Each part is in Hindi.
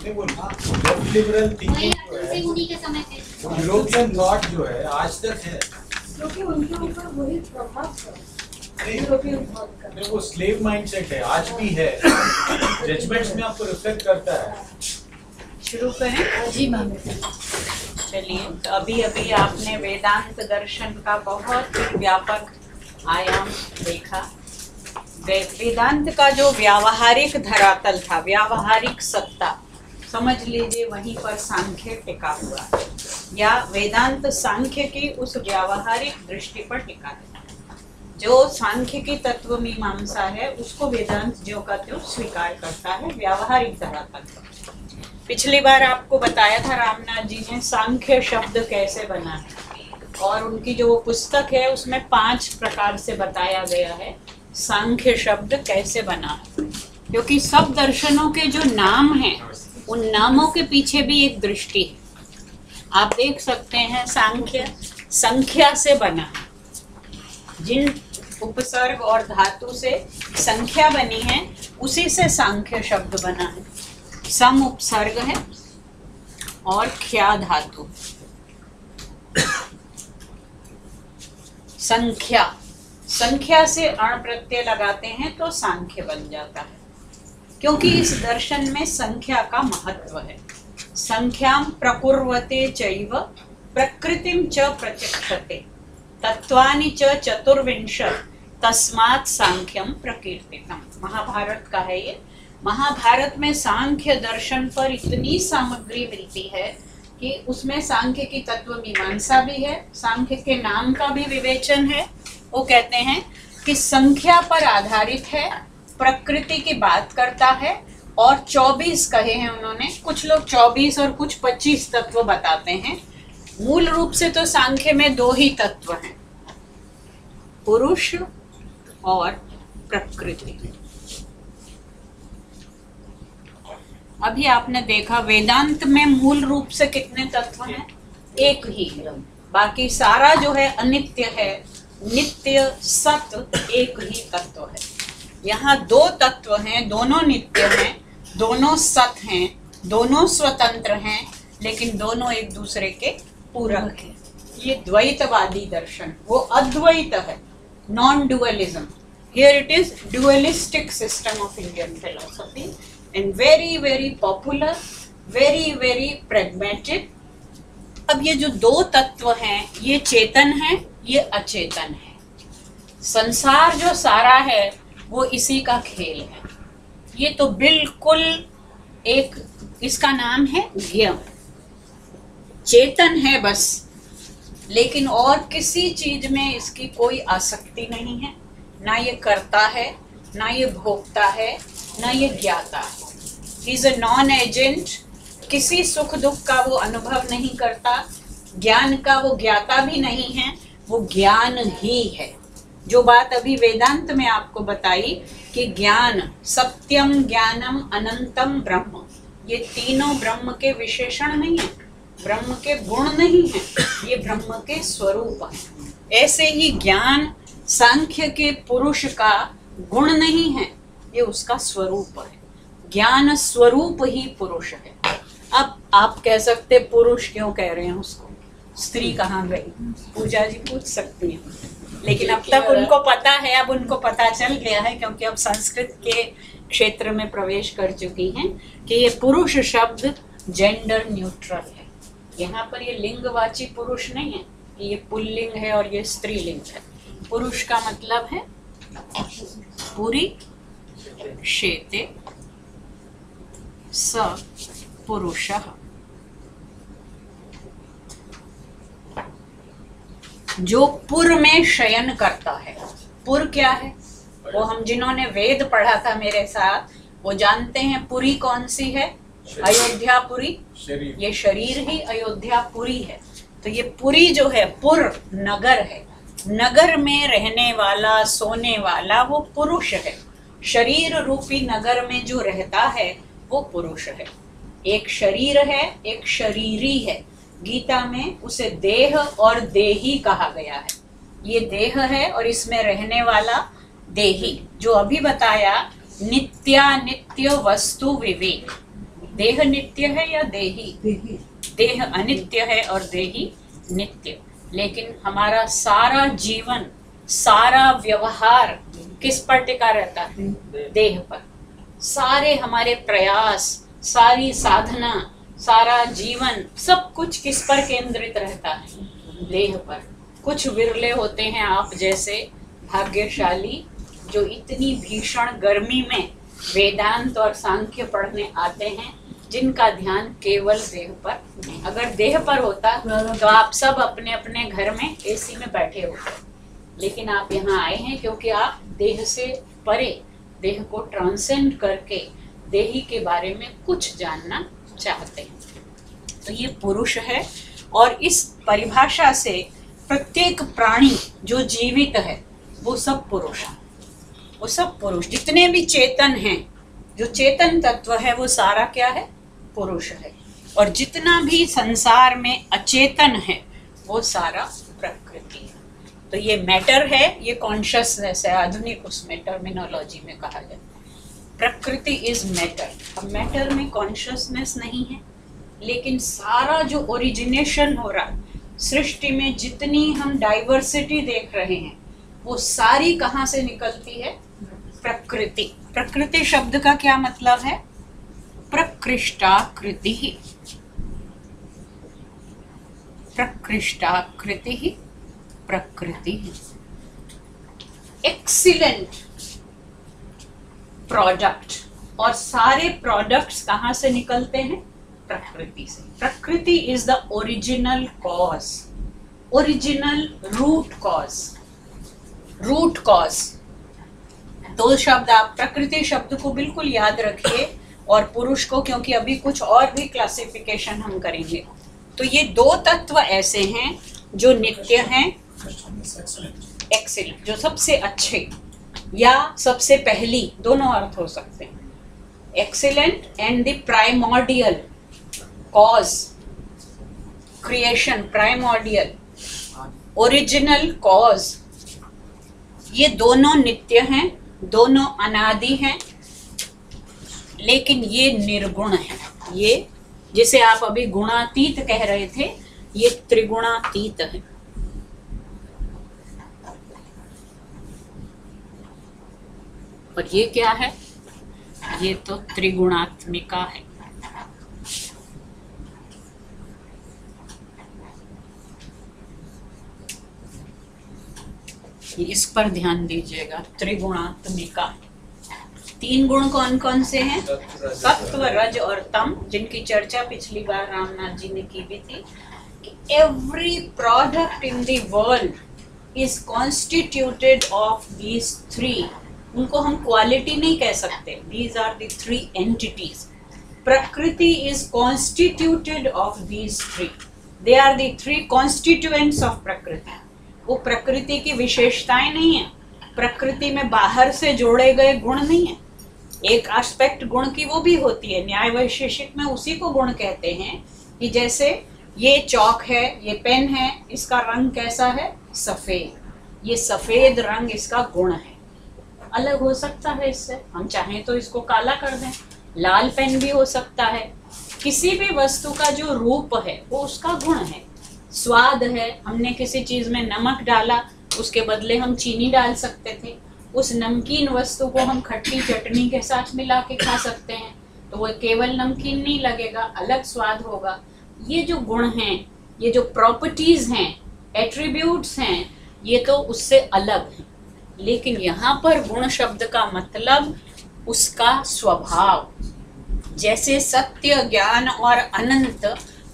लिबरल थिंकिंग जो है, यूरोपियन थॉट जो है आज तक है, क्योंकि उनके ऊपर वही प्रभाव नहीं, वो स्लेव माइंडसेट है, आज भी है, जजमेंट्स में आपको रिफ्लेक्ट करता है। शुरू करें? जी मैम। चलिए, तो अभी अभी आपने वेदांत दर्शन का बहुत ही व्यापक आयाम देखा। वेदांत का जो व्यावहारिक धरातल था, व्यावहारिक सत्ता, समझ लीजिए वहीं पर सांख्य टिका हुआ है, या वेदांत सांख्य की उस व्यावहारिक दृष्टि पर टिका है। जो सांख्य की तत्व मीमांसा है उसको वेदांत ज्यों का त्यों स्वीकार करता है, व्यावहारिक धरातल पर। पिछली बार आपको बताया था रामनाथ जी ने सांख्य शब्द कैसे बना है, और उनकी जो पुस्तक है उसमें 5 प्रकार से बताया गया है सांख्य शब्द कैसे बना है। क्योंकि सब दर्शनों के जो नाम हैं उन नामों के पीछे भी एक दृष्टि है। आप देख सकते हैं सांख्य संख्या से बना है, जिन उपसर्ग और धातु से संख्या बनी है उसी से सांख्य शब्द बना है। सम उपसर्ग है और ख्या धातु। संख्या, संख्या से अण प्रत्यय लगाते हैं तो सांख्य बन जाता है, क्योंकि इस दर्शन में संख्या का महत्व है। संख्याम प्रकुर्वते चैव प्रकृतिम च प्रत्यक्षते तत्वानि च चतुर्विंशत् तस्मात् सांख्यम प्रकीर्तितम। महाभारत का है ये। महाभारत में सांख्य दर्शन पर इतनी सामग्री मिलती है कि उसमें सांख्य की तत्व मीमांसा भी है, सांख्य के नाम का भी विवेचन है। वो कहते हैं कि संख्या पर आधारित है, प्रकृति की बात करता है, और 24 कहे हैं उन्होंने। कुछ लोग 24 और कुछ 25 तत्व बताते हैं। मूल रूप से तो सांख्य में 2 ही तत्व हैं, पुरुष और प्रकृति। अभी आपने देखा वेदांत में मूल रूप से कितने तत्व हैं? एक ही है। बाकी सारा जो है अनित्य है, नित्य सत एक ही तत्व है। यहाँ 2 तत्व हैं, दोनों नित्य हैं, दोनों सत हैं, दोनों स्वतंत्र हैं, लेकिन दोनों एक दूसरे के पूरक हैं। ये द्वैतवादी दर्शन, वो अद्वैत है, non dualism. Here it is dualistic system of Indian philosophy and very very popular, very very pragmatic। अब ये जो 2 तत्व हैं, ये चेतन है, ये अचेतन है। संसार जो सारा है वो इसी का खेल है। ये तो बिल्कुल एक, इसका नाम है ज्ञ, चेतन है बस, लेकिन और किसी चीज में इसकी कोई आसक्ति नहीं है। ना ये करता है, ना ये भोगता है, ना ये ज्ञाता है। He is a non agent. किसी सुख दुख का वो अनुभव नहीं करता, ज्ञान का वो ज्ञाता भी नहीं है, वो ज्ञान ही है। जो बात अभी वेदांत में आपको बताई कि ज्ञान सत्यम ज्ञानम अनंतम ब्रह्म, ये तीनों ब्रह्म के विशेषण नहीं है, ब्रह्म के गुण नहीं है, ये ब्रह्म के स्वरूप है। ऐसे ही ज्ञान सांख्य के पुरुष का गुण नहीं है, ये उसका स्वरूप है। ज्ञान स्वरूप ही पुरुष है। अब आप कह सकते पुरुष क्यों कह रहे हैं उसको, स्त्री कहाँ गई? पूजा जी पूछ सकती हैं, लेकिन अब तक उनको पता है, अब उनको पता चल गया है, क्योंकि अब संस्कृत के क्षेत्र में प्रवेश कर चुकी हैं कि ये पुरुष शब्द जेंडर न्यूट्रल है। यहाँ पर ये लिंगवाची पुरुष नहीं है, ये पुल्लिंग है और ये स्त्रीलिंग है। पुरुष का मतलब है पुरी शेते स पुरुषः। जो पुर में शयन करता है। पुर क्या है? वो हम जिन्होंने वेद पढ़ा था मेरे साथ वो जानते हैं पुरी कौन सी है? अयोध्यापुरी। ये शरीर ही अयोध्यापुरी है। तो ये पुरी जो है, पुर नगर है, नगर में रहने वाला, सोने वाला वो पुरुष है। शरीर रूपी नगर में जो रहता है वो पुरुष है। एक शरीर है, एक शरीरी है। गीता में उसे देह और देही कहा गया है। ये देह है और इसमें रहने वाला देही। जो अभी बताया नित्यानित्य वस्तु विवेक, देह नित्य है या देही? देही। देह अनित्य है और देही नित्य। लेकिन हमारा सारा जीवन, सारा व्यवहार किस पर टिका रहता है? देह पर। सारे हमारे प्रयास, सारी साधना, सारा जीवन, सब कुछ किस पर केंद्रित रहता है? देह पर। कुछ विरले होते हैं आप जैसे भाग्यशाली जो इतनी भीषण गर्मी में वेदांत और सांख्य पढ़ने आते हैं, जिनका ध्यान केवल देह पर नहीं। अगर देह पर होता तो आप सब अपने अपने घर में एसी में बैठे होते, लेकिन आप यहाँ आए हैं क्योंकि आप देह से परे, देह को ट्रांसेंड करके देही के बारे में कुछ जानना चाहते हैं। तो ये पुरुष है, और इस परिभाषा से प्रत्येक प्राणी जो जीवित है वो सब पुरुष है। वो सब पुरुष, जितने भी चेतन हैं, जो चेतन तत्व है वो सारा क्या है? पुरुष है। और जितना भी संसार में अचेतन है वो सारा प्रकृति है। तो ये मैटर है, ये कॉन्शियसनेस है, आधुनिक उसमें टर्मिनोलॉजी में कहा जाए प्रकृति इज मैटर। अब मैटर में कॉन्शियसनेस नहीं है, लेकिन सारा जो ओरिजिनेशन हो रहा है सृष्टि में, जितनी हम डाइवर्सिटी देख रहे हैं, वो सारी कहाँ से निकलती है? प्रकृति। प्रकृति शब्द का क्या मतलब है? प्रकृष्टाकृति ही। प्रकृष्टाकृति ही प्रकृति ही। एक्सीलेंट प्रोडक्ट, और सारे प्रोडक्ट्स कहाँ से निकलते हैं? प्रकृति से। Prakriti is the original cause, original root cause. Root cause, दो शब्द आप प्रकृति शब्द को बिल्कुल याद रखिए, और पुरुष को, क्योंकि अभी कुछ और भी क्लासिफिकेशन हम करेंगे। तो ये दो तत्व ऐसे हैं जो नित्य हैं, एक्सीलेंट, जो सबसे अच्छे या सबसे पहली, दोनों अर्थ हो सकते हैं। Excellent and the primordial cause, creation, primordial, original cause, ये दोनों नित्य हैं, दोनों अनादि हैं, लेकिन ये निर्गुण है। ये जिसे आप अभी गुणातीत कह रहे थे, ये त्रिगुणातीत है। और ये क्या है? ये तो त्रिगुणात्मिका है। इस पर ध्यान दीजिएगा, त्रिगुणात्मिका। तीन गुण कौन कौन से हैं? सत्व, रज और तम, जिनकी चर्चा पिछली बार रामनाथ जी ने की भी थी कि every product in the world is constituted of these three. उनको हम क्वालिटी नहीं कह सकते, these are the three entities. Prakriti is constituted of these three, they are the three constituents of Prakriti. वो प्रकृति की विशेषताएं नहीं है, प्रकृति में बाहर से जोड़े गए गुण नहीं है। एक एस्पेक्ट गुण की वो भी होती है, न्याय वैशेषिक में उसी को गुण कहते हैं, कि जैसे ये चौक है, ये पेन है, इसका रंग कैसा है? सफेद। ये सफेद रंग इसका गुण है, अलग हो सकता है इससे, हम चाहें तो इसको काला कर दें। लाल पेन भी हो सकता है। किसी भी वस्तु का जो रूप है वो उसका गुण है। स्वाद है, हमने किसी चीज में नमक डाला, उसके बदले हम चीनी डाल सकते थे। उस नमकीन वस्तु को हम खट्टी चटनी के साथ मिला के खा सकते हैं, तो वो केवल नमकीन नहीं लगेगा, अलग स्वाद होगा। ये जो गुण हैं, ये जो प्रॉपर्टीज हैं, एट्रीब्यूट्स हैं, ये तो उससे अलग हैं। लेकिन यहाँ पर गुण शब्द का मतलब उसका स्वभाव, जैसे सत्य, ज्ञान और अनंत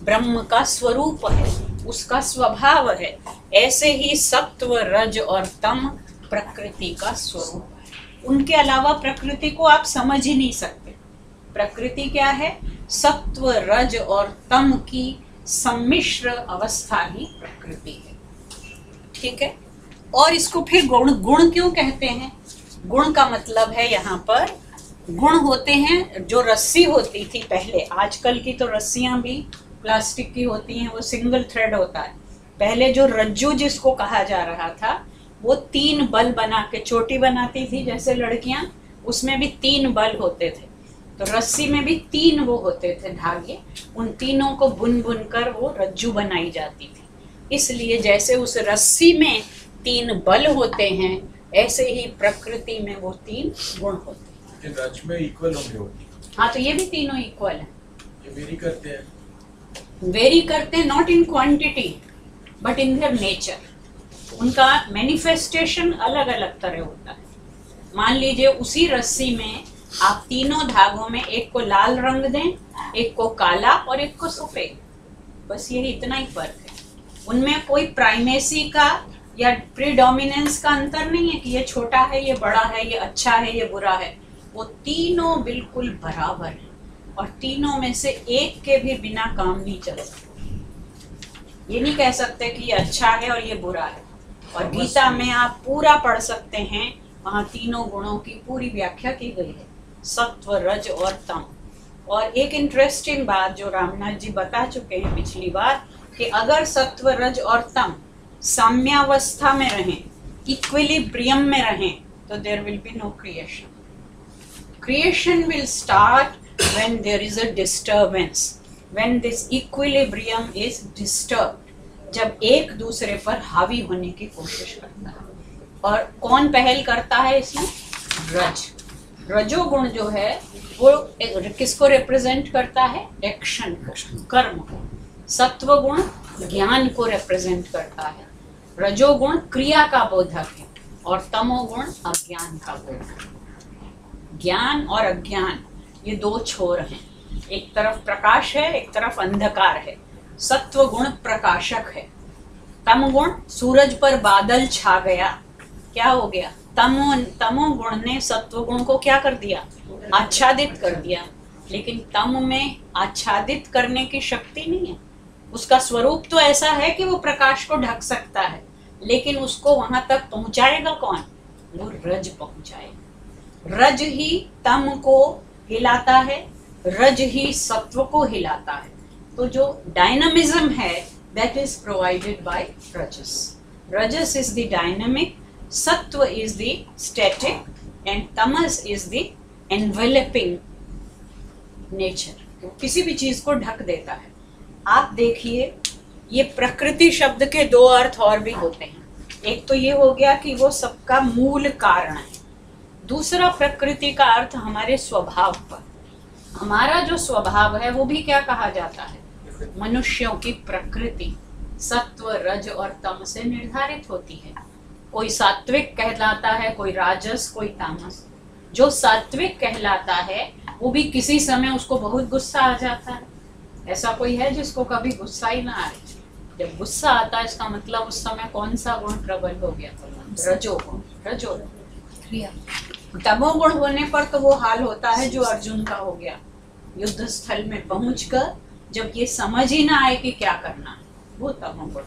ब्रह्म का स्वरूप है, उसका स्वभाव है, ऐसे ही सत्व, रज और तम प्रकृति का स्वरूप है। उनके अलावा प्रकृति को आप समझ ही नहीं सकते। प्रकृति क्या है? सत्व, रज और तम की सम्मिश्र अवस्था ही प्रकृति है। ठीक है। और इसको फिर गुण क्यों कहते हैं? गुण का मतलब है यहाँ पर, गुण होते हैं, जो रस्सी होती थी पहले, आजकल की तो रस्सियां भी प्लास्टिक की होती हैं, वो सिंगल थ्रेड होता है। पहले जो रज्जू जिसको कहा जा रहा था, वो 3 बल बना के चोटी बनाती थी जैसे लड़कियां, उसमें भी 3 बल होते थे। तो रस्सी में भी 3 वो होते थे धागे, उन तीनों को बुन बुन कर वो रज्जू बनाई जाती थी। इसलिए जैसे उस रस्सी में 3 बल होते हैं, ऐसे ही प्रकृति में वो 3 गुण होते हैं। रज में इक्वल होंगे वो। हाँ, तो ये भी तीनों इक्वल है। ये वेरी करते हैं। वेरी करते हैं not in quantity but in their nature. उनका मैनिफेस्टेशन अलग अलग तरह होता है। मान लीजिए उसी रस्सी में आप तीनों धागों में एक को लाल रंग दें, एक को काला और एक को सफेद, बस यही इतना ही फर्क है। उनमें कोई प्राइमेसी का या प्रीडोमिनेंस का अंतर नहीं है कि ये छोटा है, ये बड़ा है, ये अच्छा है, ये बुरा है। वो तीनों बिल्कुल बराबर हैं और तीनों में से एक के भी बिना काम नहीं चल सकता। ये नहीं कह सकते कि ये अच्छा है और ये बुरा है। और गीता में आप पूरा पढ़ सकते हैं, वहाँ तीनों गुणों की पूरी व्याख्या की गई है, सत्व, रज और तम। और एक इंटरेस्टिंग बात जो रामनाथ जी बता चुके हैं पिछली बार, कि अगर सत्व, रज और तम साम्यावस्था में रहें, इक्विलिब्रियम में रहें, तो there will be no creation. Creation will start when there is a disturbance, when this equilibrium is disturbed, जब एक दूसरे पर हावी होने की कोशिश करता है। और कौन पहल करता है इसमें? रज। रजोगुण जो है वो किसको रिप्रेजेंट करता है? एक्शन, कर्म को। सत्व गुण ज्ञान को रिप्रेजेंट करता है, रजोगुण क्रिया का बोधक है और तमोगुण अज्ञान का बोधक है। ज्ञान और अज्ञान ये 2 छोर हैं, एक तरफ प्रकाश है, एक तरफ अंधकार है। सत्व गुण प्रकाशक है, तम गुण सूरज पर बादल छा गया, क्या हो गया? तमो गुण ने सत्व गुण को क्या कर दिया? आच्छादित कर दिया। लेकिन तम में आच्छादित करने की शक्ति नहीं है। उसका स्वरूप तो ऐसा है कि वो प्रकाश को ढक सकता है, लेकिन उसको वहां तक पहुंचाएगा कौन? वो रज पहुंचाएगा। रज ही तम को हिलाता है, रज ही सत्व को हिलाता है। तो जो डायनामिज्म है that is provided by rajas. Rajas is the dynamic, sattva is the static and tamas is the enveloping nature. किसी भी चीज को ढक देता है। आप देखिए, ये प्रकृति शब्द के 2 अर्थ और भी होते हैं। एक तो ये हो गया कि वो सबका मूल कारण है, दूसरा प्रकृति का अर्थ हमारे स्वभाव पर। हमारा जो स्वभाव है वो भी क्या कहा जाता है? मनुष्यों की प्रकृति सत्व, रज और तम से निर्धारित होती है। कोई सात्विक कहलाता है, कोई राजस, कोई तामस। जो सात्विक कहलाता है वो भी किसी समय उसको बहुत गुस्सा आ जाता है। ऐसा कोई है जिसको कभी गुस्सा ही ना आए? जब गुस्सा आता है इसका मतलब उस समय कौन सा गुण प्रबल हो गया? रजोगुण। रजोगुण। तमोगुण होने पर तो वो हाल होता है जो अर्जुन का हो गया। युद्ध स्थल में पहुंचकर जब ये समझ ही ना आए कि क्या करना है, वो तमोगुण।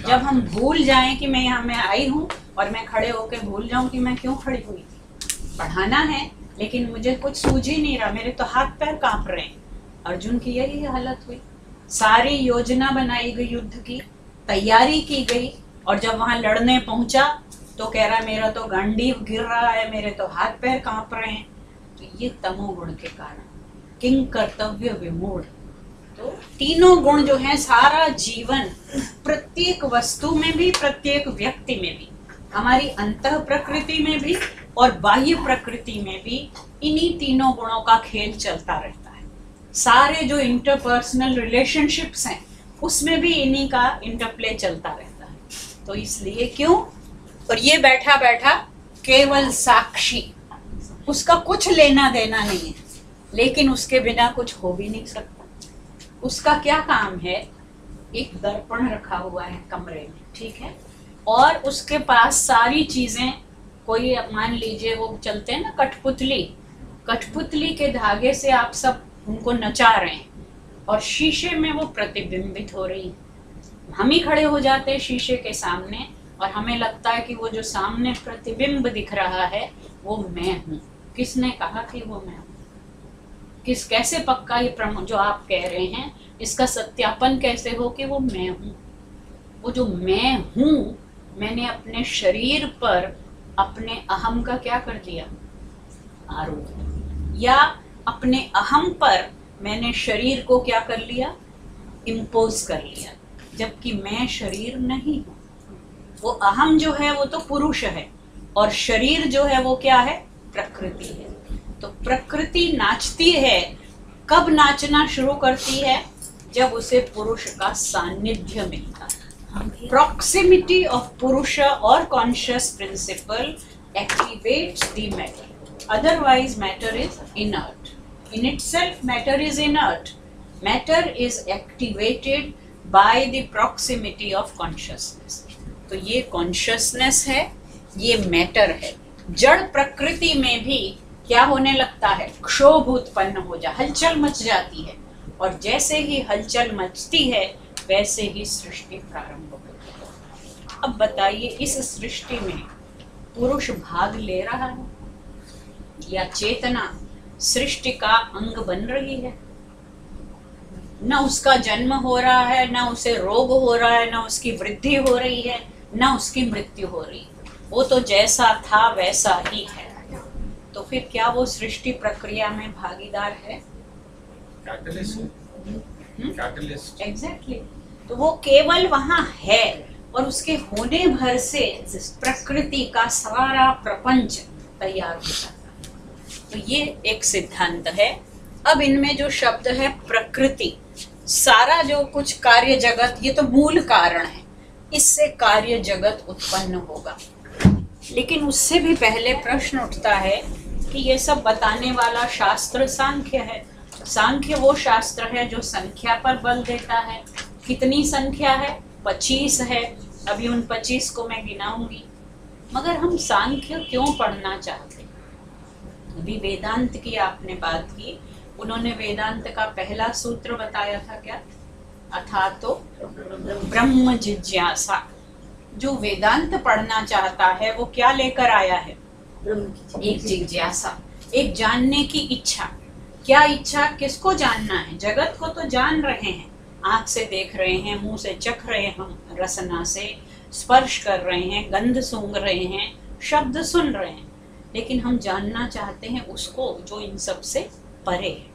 जब हम भूल जाएं कि मैं यहाँ मैं आई हूँ और मैं खड़े होकर भूल जाऊं कि मैं क्यों खड़ी हुई थी। पढ़ाना है लेकिन मुझे कुछ सूझ ही नहीं रहा, मेरे तो हाथ पैर कांप रहे हैं। अर्जुन की यही हालत हुई। सारी योजना बनाई गई, युद्ध की तैयारी की गई, और जब वहां लड़ने पहुंचा तो कह रहा है मेरा तो गांडीव गिर रहा है, मेरे तो हाथ पैर कांप रहे हैं। तो ये तमोगुण के कारण, किंग कर्तव्य विमूढ़। तो तीनों गुण जो हैं, सारा जीवन प्रत्येक वस्तु में भी, प्रत्येक व्यक्ति में भी, हमारी अंतः प्रकृति में भी और बाह्य प्रकृति में भी इन्हीं तीनों गुणों का खेल चलता रहता है। सारे जो इंटरपर्सनल रिलेशनशिप्स हैं उसमें भी इन्हीं का इंटरप्ले चलता रहता है। तो इसलिए क्यों? और ये बैठा बैठा केवल साक्षी, उसका कुछ लेना देना नहीं है, लेकिन उसके बिना कुछ हो भी नहीं सकता। उसका क्या काम है? एक दर्पण रखा हुआ है कमरे में, ठीक है, और उसके पास सारी चीजें, कोई मान लीजिए वो चलते हैं ना कठपुतली, कठपुतली के धागे से आप सब उनको नचा रहे हैं और शीशे में वो प्रतिबिंबित हो रही है। हम ही खड़े हो जाते हैं शीशे के सामने और हमें लगता है कि वो जो सामने प्रतिबिंब दिख रहा है वो मैं हूँ। किसने कहा कि वो मैं हूँ? कैसे पक्का ये जो आप कह रहे हैं इसका सत्यापन कैसे हो कि वो मैं हूँ? वो जो मैं हूँ, मैंने अपने शरीर पर अपने अहम का क्या कर दिया? आरोप, या अपने अहम पर मैंने शरीर को क्या कर लिया, इम्पोज कर लिया, जबकि मैं शरीर नहीं हूँ। वो अहम जो है वो तो पुरुष है और शरीर जो है वो क्या है, प्रकृति है। तो प्रकृति नाचती है, कब नाचना शुरू करती है, जब उसे पुरुष का सानिध्य मिलता है। प्रॉक्सिमिटी ऑफ पुरुष और conscious principle activates the matter, otherwise matter is inert. In itself, matter is inert. Matter is activated by the proximity of consciousness. तो ये consciousness है, ये matter है। जड़ प्रकृति में भी क्या होने लगता है, क्षोभ उत्पन्न हो जा, हलचल मच जाती है, और जैसे ही हलचल मचती है वैसे ही सृष्टि प्रारंभ होती है। अब बताइए, इस सृष्टि में पुरुष भाग ले रहा है या चेतना सृष्टि का अंग बन रही है? न उसका जन्म हो रहा है, न उसे रोग हो रहा है, न उसकी वृद्धि हो रही है, न उसकी मृत्यु हो रही है। वो तो जैसा था वैसा ही है। तो फिर क्या वो सृष्टि प्रक्रिया में भागीदार है? कैटलिस्ट। एग्जैक्टली। तो वो केवल वहां है और उसके होने भर से प्रकृति का सारा प्रपंच तैयार होता है। तो ये एक सिद्धांत है। अब इनमें जो शब्द है प्रकृति, सारा जो कुछ कार्य जगत, ये तो मूल कारण है, इससे कार्य जगत उत्पन्न होगा। लेकिन उससे भी पहले प्रश्न उठता है कि ये सब बताने वाला शास्त्र सांख्य है। सांख्य वो शास्त्र है जो संख्या पर बल देता है। कितनी संख्या है? 25 है। अभी उन 25 को मैं गिनाऊंगी। मगर हम सांख्य क्यों पढ़ना चाहते? अभी वेदांत की आपने बात की, उन्होंने वेदांत का पहला सूत्र बताया था क्या? अथातो ब्रह्म जिज्ञासा। जो वेदांत पढ़ना चाहता है वो क्या लेकर आया है? एक जिज्ञासा, एक जानने की इच्छा। क्या इच्छा? किसको जानना है? जगत को तो जान रहे हैं, आंख से देख रहे हैं, मुंह से चख रहे हैं, हम रसना से स्पर्श कर रहे हैं, गंध सूंघ रहे हैं, शब्द सुन रहे हैं, लेकिन हम जानना चाहते हैं उसको जो इन सब से परे है।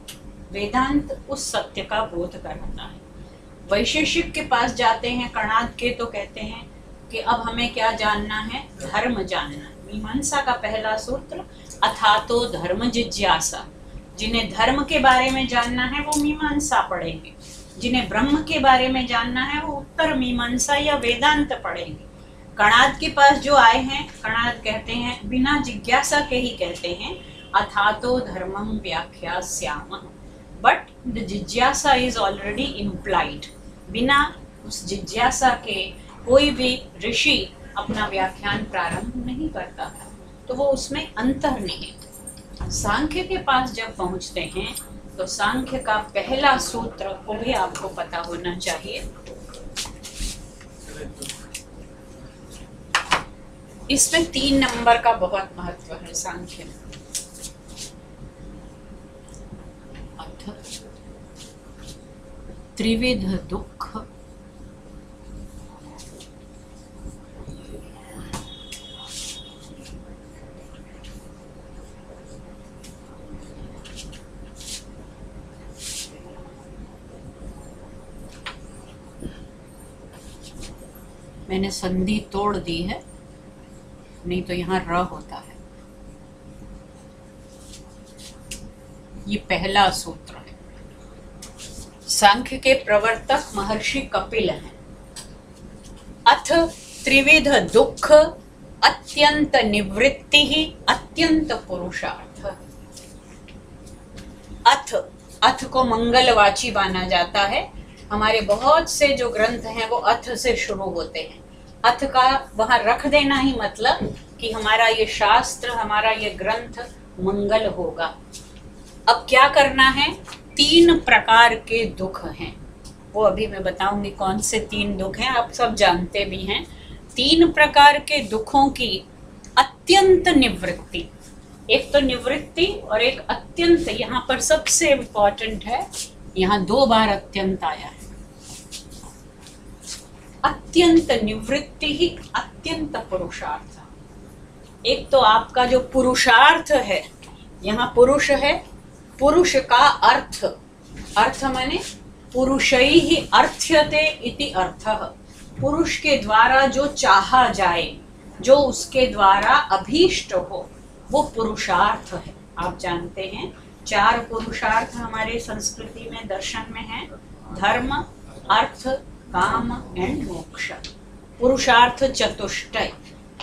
वेदांत उस सत्य का बोध कराता है। वैशेषिक के पास जाते हैं कणाद के, तो कहते हैं कि अब हमें क्या जानना है? धर्म जानना है। मीमांसा का पहला सूत्र अथातो धर्म जिज्ञासा। जिन्हें धर्म के बारे में जानना है वो मीमांसा पढ़ेंगे, जिन्हें ब्रह्म के बारे में जानना है वो उत्तर मीमांसा या वेदांत पढ़ेंगे। कणाद के पास जो आए हैं, कणाद कहते हैं, बिना जिज्ञासा के ही कहते हैं अथातो धर्मम व्याख्यास्यामः, बट द जिज्ञासा इज ऑलरेडी इम्प्लाइड। बिना उस जिज्ञासा के कोई भी ऋषि अपना व्याख्यान प्रारंभ नहीं करता था, तो वो उसमें अंतर्निहित। सांख्य के पास जब पहुंचते हैं तो सांख्य का पहला सूत्र को भी आपको पता होना चाहिए। इसमें 3 नंबर का बहुत महत्व है सांख्य में। अथ त्रिविध दुख मैंने संधि तोड़ दी है, नहीं तो यहाँ र होता है। ये पहला सूत्र है। सांख्य के प्रवर्तक महर्षि कपिल हैं। अथ त्रिविध दुख अत्यंत निवृत्ति ही अत्यंत पुरुषार्थ। अथ को मंगलवाची माना जाता है। हमारे बहुत से जो ग्रंथ हैं वो अथ से शुरू होते हैं। अथ का वहां रख देना ही मतलब कि हमारा ये शास्त्र, हमारा ये ग्रंथ मंगल होगा। अब क्या करना है? 3 प्रकार के दुख हैं, वो अभी मैं बताऊंगी कौन से 3 दुख हैं, आप सब जानते भी हैं। 3 प्रकार के दुखों की अत्यंत निवृत्ति, एक तो निवृत्ति और एक अत्यंत। यहाँ पर सबसे इम्पोर्टेंट है, यहाँ 2 बार अत्यंत आया है। अत्यंत निवृत्ति ही अत्यंत पुरुषार्थ। एक तो आपका जो पुरुषार्थ है, यहाँ पुरुष है पुरुष का अर्थ, अर्थ माने पुरुषैहि अर्थ्यते इति अर्थः, पुरुष के द्वारा जो चाहा जाए, जो उसके द्वारा अभीष्ट हो, वो पुरुषार्थ है। आप जानते हैं 4 पुरुषार्थ हमारे संस्कृति में, दर्शन में है, धर्म, अर्थ, काम एंड मोक्ष। पुरुषार्थ चतुष्टय,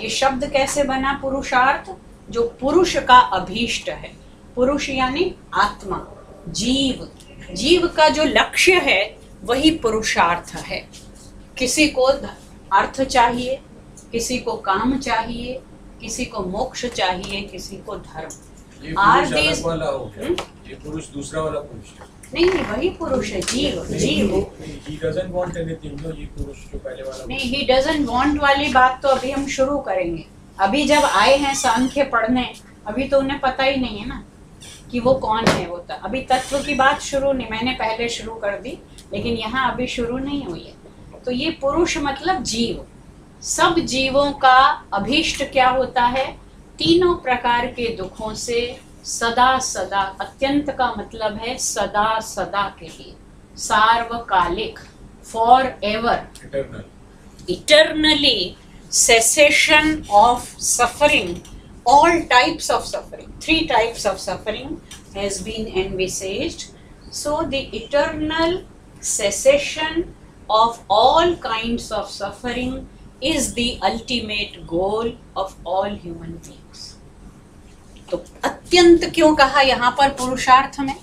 ये शब्द कैसे बना पुरुषार्थ? जो पुरुष का अभीष्ट है, पुरुष यानी आत्मा, जीव, जीव का जो लक्ष्य है वही पुरुषार्थ है। किसी को अर्थ चाहिए, किसी को काम चाहिए, किसी को मोक्ष चाहिए, किसी को धर्म। ये पुरुष अलग वाला हो गया, ये पुरुष दूसरा वाला पुरुष है। नहीं, वही पुरुष है, जीव, जीव। He doesn't want anything, no, ये पुरुष जो पहले वाला। नहीं, he doesn't want वाली बात तो अभी हम शुरू करेंगे। अभी जब आए हैं सांख्य पढ़ने, अभी तो उन्हें पता ही नहीं है ना कि वो कौन है। वो तो अभी तत्व की बात शुरू नहीं, मैंने पहले शुरू कर दी, लेकिन यहाँ अभी शुरू नहीं हुई है। तो ये पुरुष मतलब जीव, सब जीवों का अभीष्ट क्या होता है? तीनों प्रकार के दुखों से सदा सदा, अत्यंत का मतलब है सदा सदा के लिए, सार्वकालिक, forever, eternally, cessation of suffering, all types of suffering, 3 types of suffering has been envisaged. So the eternal cessation of all kinds of suffering is the ultimate goal of all human beings. तो अत्यंत क्यों कहा यहाँ पर पुरुषार्थ में?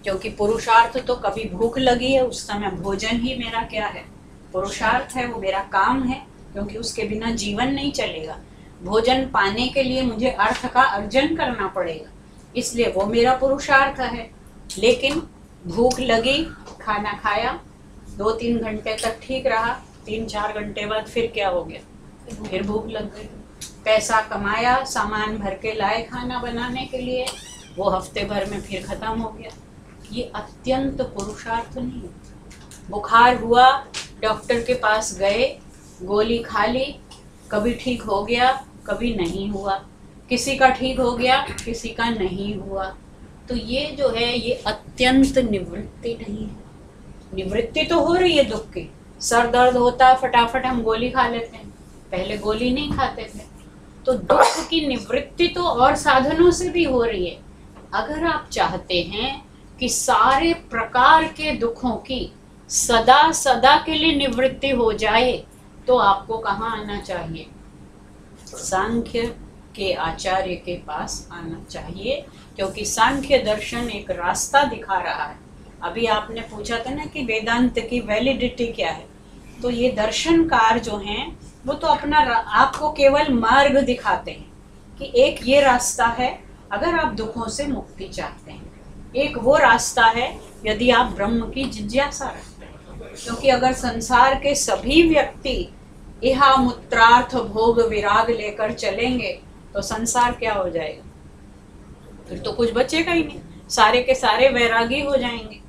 क्योंकि पुरुषार्थ तो कभी भूख लगी है, उस समय भोजन ही मेरा क्या है? पुरुषार्थ है, वो मेरा काम है, क्योंकि उसके बिना जीवन नहीं चलेगा। भोजन पाने के लिए मुझे अर्थ का अर्जन करना पड़ेगा, इसलिए वो मेरा पुरुषार्थ है। लेकिन भूख लगी, खाना खाया, 2-3 घंटे तक ठीक रहा, 3-4 घंटे बाद फिर क्या हो गया? फिर भूख लग गई। पैसा कमाया, सामान भर के लाए खाना बनाने के लिए, वो हफ्ते भर में फिर खत्म हो गया। ये अत्यंत पुरुषार्थ नहीं है। बुखार हुआ, डॉक्टर के पास गए, गोली खा ली, कभी ठीक हो गया, कभी नहीं हुआ, किसी का ठीक हो गया, किसी का नहीं हुआ। तो ये जो है ये अत्यंत निवृत्ति नहीं है। निवृत्ति तो हो रही है दुख की, सर दर्द होता है फटाफट हम गोली खा लेते हैं, पहले गोली नहीं खाते थे। तो दुख की निवृत्ति तो और साधनों से भी हो रही है। अगर आप चाहते हैं कि सारे प्रकार के दुखों की सदा सदा के लिए निवृत्ति हो जाए, तो आपको कहाँ आना चाहिए? सांख्य के आचार्य के पास आना चाहिए, क्योंकि सांख्य दर्शन एक रास्ता दिखा रहा है। अभी आपने पूछा था ना कि वेदांत की वैलिडिटी क्या है, तो ये दर्शनकार जो हैं वो तो अपना आपको केवल मार्ग दिखाते हैं कि एक ये रास्ता है अगर आप दुखों से मुक्ति चाहते हैं, एक वो रास्ता है यदि आप ब्रह्म की जिज्ञासा रखते हैं। क्योंकि अगर संसार के सभी व्यक्ति इहा मूत्रार्थ भोग विराग लेकर चलेंगे तो संसार क्या हो जाएगा? फिर तो कुछ बचेगा ही नहीं, सारे के सारे वैरागी हो जाएंगे।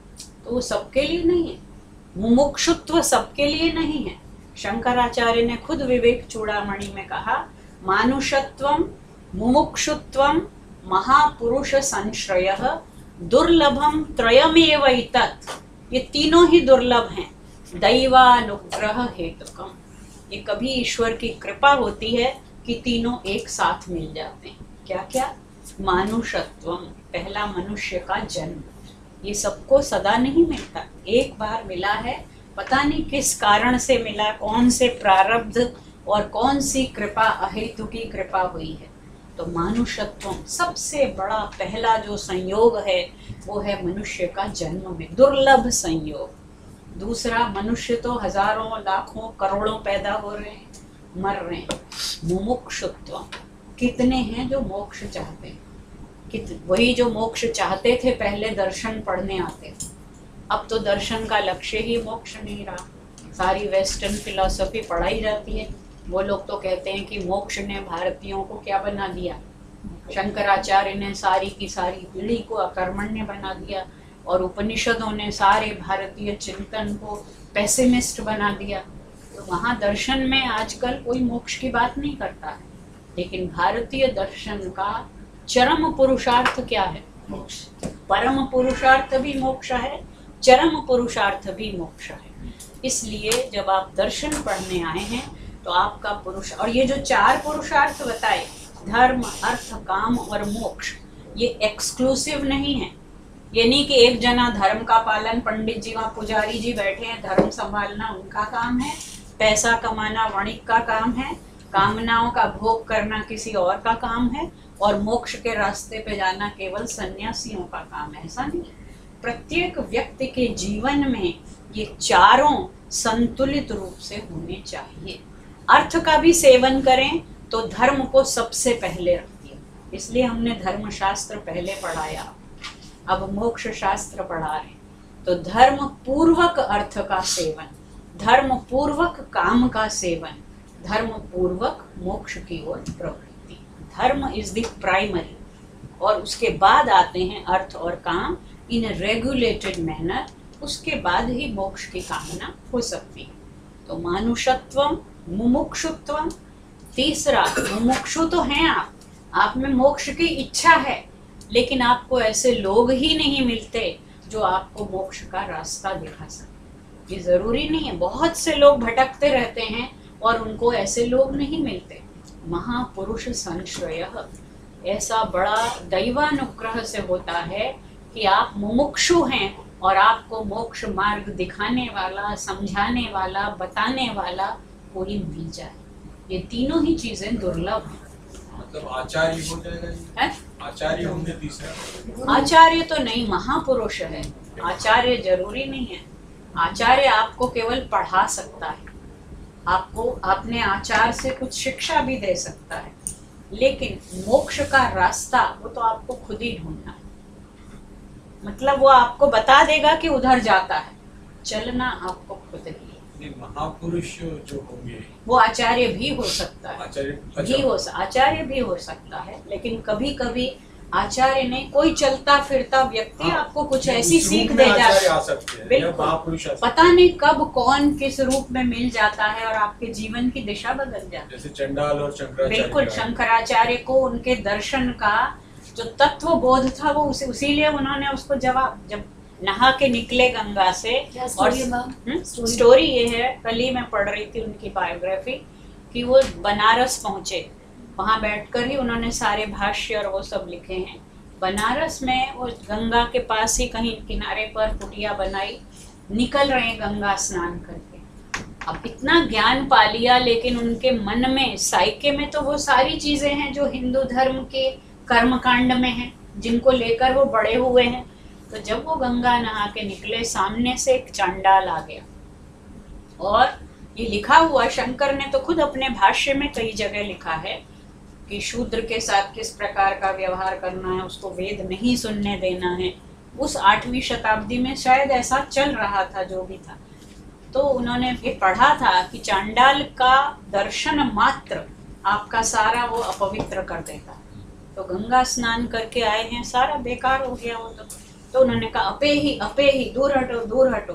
तो वो सबके लिए नहीं है, मुमुक्षुत्व सबके लिए नहीं है। शंकराचार्य ने खुद विवेक चूड़ामणि में कहा, मानुषत्वम मुमुक्षुत्वम महापुरुष संश्रयः दुर्लभम त्रयमेव इतत्। ये तीनों ही दुर्लभ हैं, दैवानुग्रह हेतुकम। ये कभी ईश्वर की कृपा होती है कि तीनों एक साथ मिल जाते हैं। क्या क्या? मानुषत्वम, पहला मनुष्य का जन्म, ये सबको सदा नहीं मिलता, एक बार मिला है, पता नहीं किस कारण से मिला, कौन से प्रारब्ध और कौन सी कृपा, अहेतु की कृपा हुई है। तो मानुषत्व सबसे बड़ा पहला जो संयोग है वो है मनुष्य का जन्म में, दुर्लभ संयोग। दूसरा, मनुष्य तो हजारों लाखों करोड़ों पैदा हो रहे हैं, मर रहे हैं। मुमुक्षुत्व, कितने हैं जो मोक्ष चाहते हैं? वही जो मोक्ष चाहते थे पहले दर्शन पढ़ने आते थे, अब तो दर्शन का लक्ष्य ही मोक्ष नहीं रहा, सारी वेस्टर्न फिलॉसफी पढ़ाई जाती है। वो लोग तो कहते हैं कि मोक्ष ने भारतीयों को क्या बना दिया, शंकराचार्य ने सारी की सारी पीढ़ी को अकर्मण्य बना दिया, और उपनिषदों ने सारे भारतीय चिंतन को पेसिमिस्ट बना दिया। तो वहाँ दर्शन में आजकल कोई मोक्ष की बात नहीं करता है, लेकिन भारतीय दर्शन का चरम पुरुषार्थ क्या है? मोक्ष। परम पुरुषार्थ भी मोक्ष है, चरम पुरुषार्थ भी मोक्ष है। इसलिए जब आप दर्शन पढ़ने आए हैं तो आपका पुरुष, और ये जो 4 पुरुषार्थ बताए, धर्म अर्थ काम और मोक्ष, ये एक्सक्लूसिव नहीं है। ये नहीं कि एक जना धर्म का पालन, पंडित जी वहाँ पुजारी जी बैठे हैं, धर्म संभालना उनका काम है, पैसा कमाना वणिक का काम है, कामनाओं का भोग करना किसी और का काम है, और मोक्ष के रास्ते पे जाना केवल सन्यासियों का काम है। ऐसा नहीं है। प्रत्येक व्यक्ति के जीवन में ये चारों संतुलित रूप से होने चाहिए। अर्थ का भी सेवन करें तो धर्म को सबसे पहले रखिए, इसलिए हमने धर्मशास्त्र पहले पढ़ाया, अब मोक्ष शास्त्र पढ़ा रहे। तो धर्म पूर्वक अर्थ का सेवन, धर्म पूर्वक काम का सेवन, धर्म पूर्वक मोक्ष की ओर प्रवृत्ति। धर्म इज द प्राइमरी, और उसके बाद आते हैं अर्थ और काम इन रेगुलेटेड मैनर, उसके बाद ही मोक्ष की कामना हो सकती है। तो मानुषत्वम, मुमुक्षुत्वम, तीसरा मुमुक्षु तो हैं आप में मोक्ष की इच्छा है, लेकिन आपको ऐसे लोग ही नहीं मिलते जो आपको मोक्ष का रास्ता दिखा सके। ये जरूरी नहीं है, बहुत से लोग भटकते रहते हैं और उनको ऐसे लोग नहीं मिलते। महापुरुष संश्रयः, ऐसा बड़ा दैवानुग्रह से होता है कि आप मुमुक्षु हैं और आपको मोक्ष मार्ग दिखाने वाला, समझाने वाला, बताने वाला कोई मिल जाए। ये तीनों ही चीजें दुर्लभ हैं। मतलब आचार्य हो जाएगा ये? आचार्य होंगे तीसरा? आचार्य तो नहीं, महापुरुष है। आचार्य जरूरी नहीं है। आचार्य आपको केवल पढ़ा सकता है, आपको अपने आचार से कुछ शिक्षा भी दे सकता है, लेकिन मोक्ष का रास्ता वो तो आपको खुद ही ढूंढना है। मतलब वो आपको बता देगा कि उधर जाता है, चलना आपको खुद ही है। महापुरुष जो होंगे वो आचार्य भी हो सकता है, आचार्य आचार्य भी हो सकता है, लेकिन कभी कभी आचार्य ने कोई चलता फिरता व्यक्ति आपको कुछ ऐसी सीख दे जाता है, बिल्कुल पता नहीं कब कौन किस रूप में मिल जाता है और आपके जीवन की दिशा बदल जाती है। जैसे चंडाल और शंकराचार्य। बिल्कुल, शंकराचार्य को उनके दर्शन का जो तत्व बोध था वो उसीलिए उन्होंने उसको जवाब, जब नहा के निकले गंगा से, और स्टोरी ये है, कल ही मैं पढ़ रही थी उनकी बायोग्राफी, कि वो बनारस पहुंचे, वहां बैठकर ही उन्होंने सारे भाष्य और वो सब लिखे हैं। बनारस में वो गंगा के पास ही कहीं किनारे पर कुटिया बनाई, निकल रहे हैं गंगा स्नान करके। अब इतना ज्ञान पा लिया, लेकिन उनके मन में, साइके में तो वो सारी चीजें हैं जो हिंदू धर्म के कर्मकांड में हैं, जिनको लेकर वो बड़े हुए हैं। तो जब वो गंगा नहा के निकले, सामने से एक चांडाल आ गया, और ये लिखा हुआ, शंकर ने तो खुद अपने भाष्य में कई जगह लिखा है कि शूद्र के साथ किस प्रकार का व्यवहार करना है, उसको वेद नहीं सुनने देना है। उस 8वीं शताब्दी में शायद ऐसा चल रहा था, जो भी था। तो उन्होंने ये पढ़ा था कि चांडाल का दर्शन मात्र आपका सारा वो अपवित्र कर देता। तो गंगा स्नान करके आए हैं, सारा बेकार हो गया वो तो उन्होंने कहा अपे ही, दूर हटो, दूर हटो।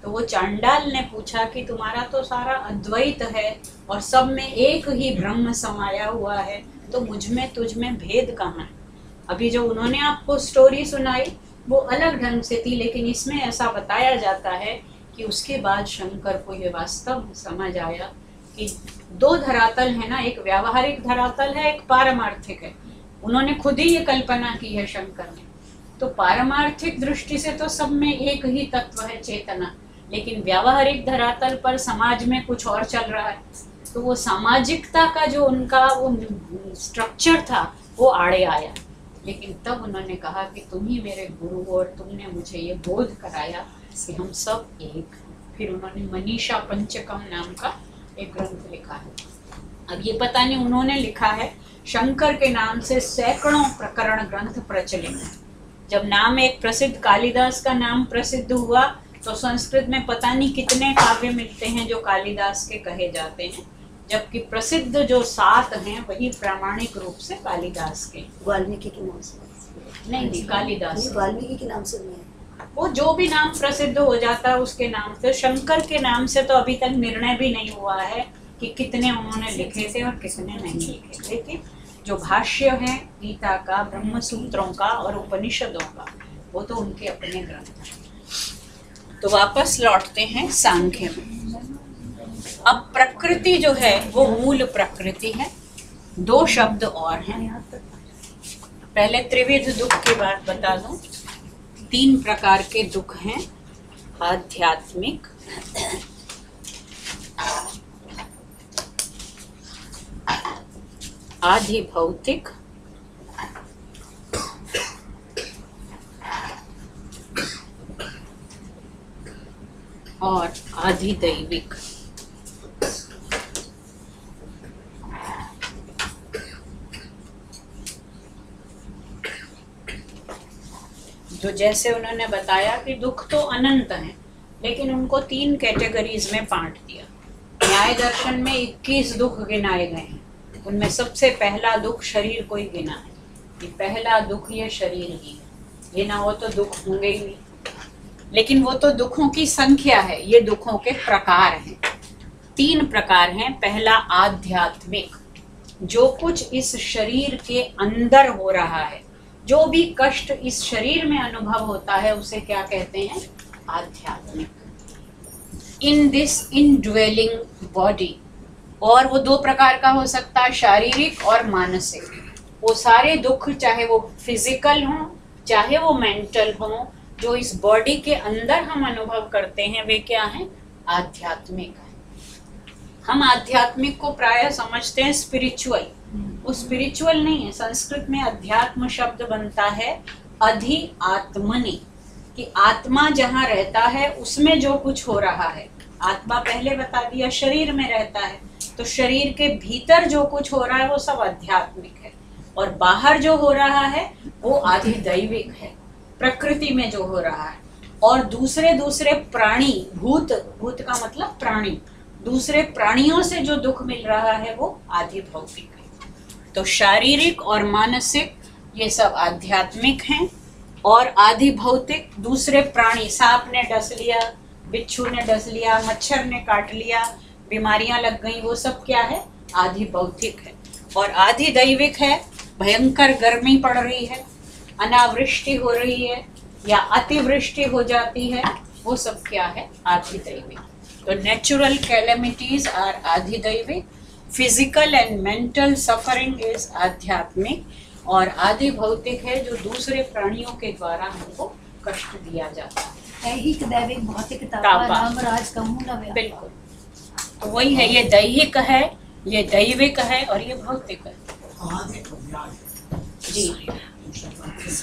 तो वो चांडाल ने पूछा कि तुम्हारा तो सारा अद्वैत है और सब में एक ही ब्रह्म समाया हुआ है, तो मुझ में तुझ में भेद कहाँ है? अभी जो उन्होंने आपको स्टोरी सुनाई वो अलग ढंग से थी, लेकिन इसमें ऐसा बताया जाता है कि उसके बाद शंकर को ये वास्तव समझ आया कि 2 धरातल है ना, एक व्यावहारिक धरातल है, एक पारमार्थिक है। उन्होंने खुद ही ये कल्पना की है शंकर ने। तो पारमार्थिक दृष्टि से तो सब में एक ही तत्व है, चेतना, लेकिन व्यावहारिक धरातल पर समाज में कुछ और चल रहा है। तो वो सामाजिकता का जो उनका वो स्ट्रक्चर था वो आड़े आया। लेकिन तब उन्होंने कहा कि तुम ही मेरे गुरु हो और तुमने मुझे ये बोध कराया कि हम सब एक। फिर उन्होंने मनीषा पंचकम नाम का एक ग्रंथ लिखा है। अब ये पता नहीं उन्होंने लिखा है, शंकर के नाम से सैकड़ों प्रकरण ग्रंथ प्रचलित हैं। जब नाम एक प्रसिद्ध कालिदास का नाम प्रसिद्ध हुआ तो संस्कृत में पता नहीं कितने काव्य मिलते हैं जो कालिदास के कहे जाते हैं, जबकि प्रसिद्ध जो 7 हैं वही प्रामाणिक रूप से कालिदास के। वाल्मीकि के नाम से नहीं, कालिदास, वाल्मीकि के नाम से नहीं, वो जो भी नाम प्रसिद्ध हो जाता है उसके नाम से। शंकर के नाम से तो अभी तक निर्णय भी नहीं हुआ है कि कितने उन्होंने लिखे थे और कितने नहीं लिखे। लेकिन जो भाष्य है गीता का, ब्रह्म सूत्रों का और उपनिषदों का, वो तो उनके अपने ग्रंथ हैं। तो वापस लौटते हैं सांख्य में। अब प्रकृति जो है वो मूल प्रकृति है। दो शब्द और हैं। पहले त्रिविध दुख की बात बता दूं। 3 प्रकार के दुख हैं, आध्यात्मिक, आधि भौतिक और आधि दैविक। जो जैसे उन्होंने बताया कि दुख तो अनंत हैं, लेकिन उनको 3 कैटेगरीज में बांट दिया। न्याय दर्शन में 21 दुख गिनाए गए हैं। उनमें सबसे पहला दुख शरीर को ही गिना है कि पहला दुख ये शरीर ही है। ये ना हो तो दुख होंगे ही नहीं। लेकिन वो तो दुखों की संख्या है, ये दुखों के प्रकार हैं। 3 प्रकार हैं। पहला आध्यात्मिक, जो कुछ इस शरीर के अंदर हो रहा है, जो भी कष्ट इस शरीर में अनुभव होता है, उसे क्या कहते हैं? आध्यात्मिक। In this indwelling body. और वो 2 प्रकार का हो सकता है, शारीरिक और मानसिक। वो सारे दुख, चाहे वो फिजिकल हो चाहे वो मेंटल हो, जो इस बॉडी के अंदर हम अनुभव करते हैं, वे क्या हैं? आध्यात्मिक है। हम आध्यात्मिक को प्रायः समझते हैं स्पिरिचुअल। वो स्पिरिचुअल नहीं है। संस्कृत में अध्यात्म शब्द बनता है अधि आत्मनि, कि आत्मा जहाँ रहता है उसमें जो कुछ हो रहा है। आत्मा पहले बता दिया शरीर में रहता है, तो शरीर के भीतर जो कुछ हो रहा है वो सब आध्यात्मिक है। और बाहर जो हो रहा है वो आधि दैविक है, प्रकृति में जो हो रहा है। और दूसरे प्राणी, भूत का मतलब प्राणी, दूसरे प्राणियों से जो दुख मिल रहा है वो आधि भौतिक है। तो शारीरिक और मानसिक ये सब आध्यात्मिक हैं। और आधि भौतिक, दूसरे प्राणी, सांप ने डस लिया, बिच्छू ने डस लिया, मच्छर ने काट लिया, बीमारियां लग गई, वो सब क्या है? आधि भौतिक है। और आधि दैविक है, भयंकर गर्मी पड़ रही है, अनावृष्टि हो रही है या अतिवृष्टि हो जाती है, वो सब क्या है? आधि दैविक। तो नेचुरल कैलेमिटीज आर आधि दैविक, physical and mental suffering is आध्यात्मिक, और आधि भौतिक है जो दूसरे प्राणियों के द्वारा हमको कष्ट दिया जाता है। दैहिक दैविक भौतिक तापा। नाम राज कहूँ ना व्यापा। बिल्कुल, तो वही है। ये दैहिक है, ये दैविक है और ये भौतिक है। जी,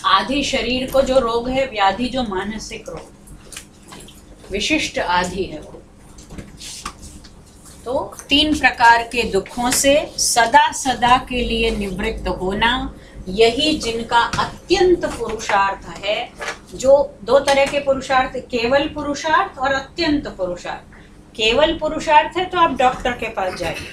आधि शरीर को जो रोग है, व्याधि जो मानसिक रोग, विशिष्ट आधि है वो। तो 3 प्रकार के दुखों से सदा सदा के लिए निवृत्त होना, यही जिनका अत्यंत पुरुषार्थ है। जो 2 तरह के पुरुषार्थ, केवल पुरुषार्थ और अत्यंत पुरुषार्थ। केवल पुरुषार्थ है तो आप डॉक्टर के पास जाइए,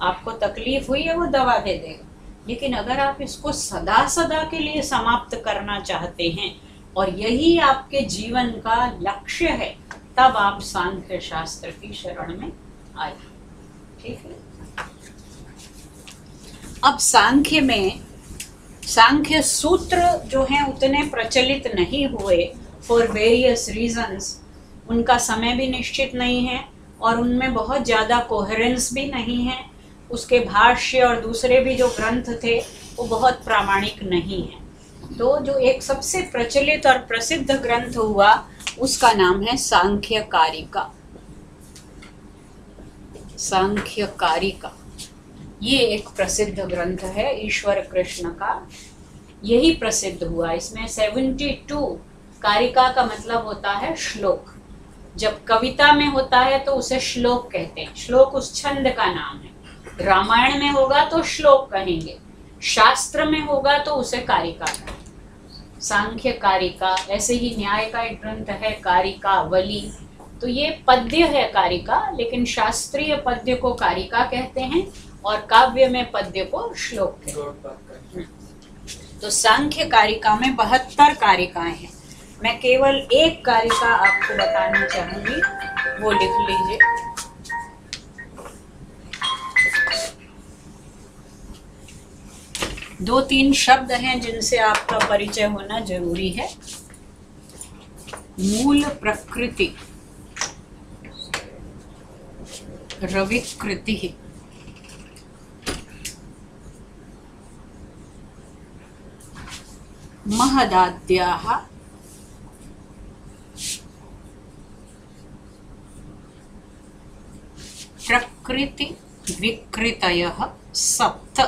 आपको तकलीफ हुई है वो दवा दे देगा। लेकिन अगर आप इसको सदा सदा के लिए समाप्त करना चाहते हैं और यही आपके जीवन का लक्ष्य है, तब आप सांख्य शास्त्र की शरण में आइए। ठीक है। अब सांख्य सूत्र जो हैं उतने प्रचलित नहीं हुए फॉर वेरियस रीजंस। उनका समय भी निश्चित नहीं है और उनमें बहुत ज़्यादा कोहेरेंस भी नहीं है। उसके भाष्य और दूसरे भी जो ग्रंथ थे वो बहुत प्रामाणिक नहीं है। तो जो एक सबसे प्रचलित और प्रसिद्ध ग्रंथ हुआ उसका नाम है सांख्य कारिका। सांख्य कारिका ये एक प्रसिद्ध ग्रंथ है ईश्वर कृष्ण का, यही प्रसिद्ध हुआ। इसमें 72 कारिका का मतलब होता है श्लोक। जब कविता में होता है तो उसे श्लोक कहते हैं, श्लोक उस छंद का नाम है। रामायण में होगा तो श्लोक कहेंगे, शास्त्र में होगा तो उसे कारिका कहेंगे। सांख्य कारिका, ऐसे ही न्याय का एक ग्रंथ है कारिकावली, तो ये पद्य है कारिका, लेकिन शास्त्रीय पद्य को कारिका कहते हैं और काव्य में पद्य को श्लोक कहते हैं। तो सांख्य कारिका में 72 कारिकाएं हैं। मैं केवल एक कारिका आपको बताना चाहूंगी, वो लिख लीजिए। दो तीन शब्द हैं जिनसे आपका परिचय होना जरूरी है। मूल प्रकृति रविकृति महदाद्याः प्रकृति विकृतयः सप्त।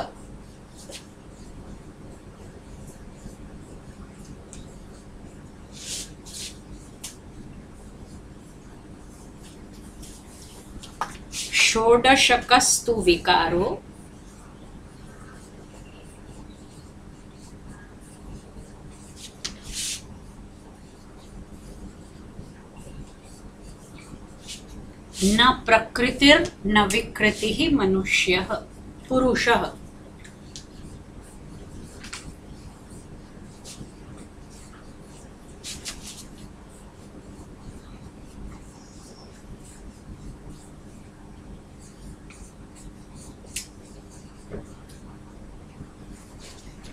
षोडशकस्तु विकारो न प्रकृतिर् न विकृतिः मनुष्यः पुरुषः।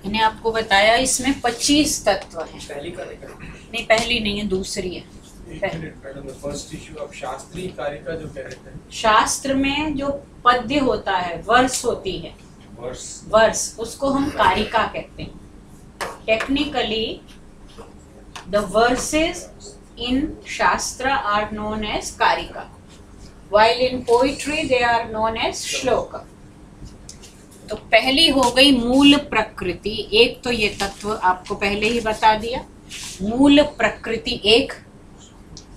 मैंने आपको बताया इसमें 25 तत्व हैं। पहली का नहीं, पहली नहीं है, दूसरी है। फर्स्ट इशू आप शास्त्रीय कारिका जो कह रहे थे, शास्त्र में जो पद्य होता है, वर्स होती है, वर्स, उसको हम कारिका कहते हैं। टेक्निकली द वर्सेस इन शास्त्र आर नोन एज कारिका, while in poetry they are known as श्लोक। तो पहली हो गई मूल प्रकृति। एक तो ये तत्व आपको पहले ही बता दिया, मूल प्रकृति एक।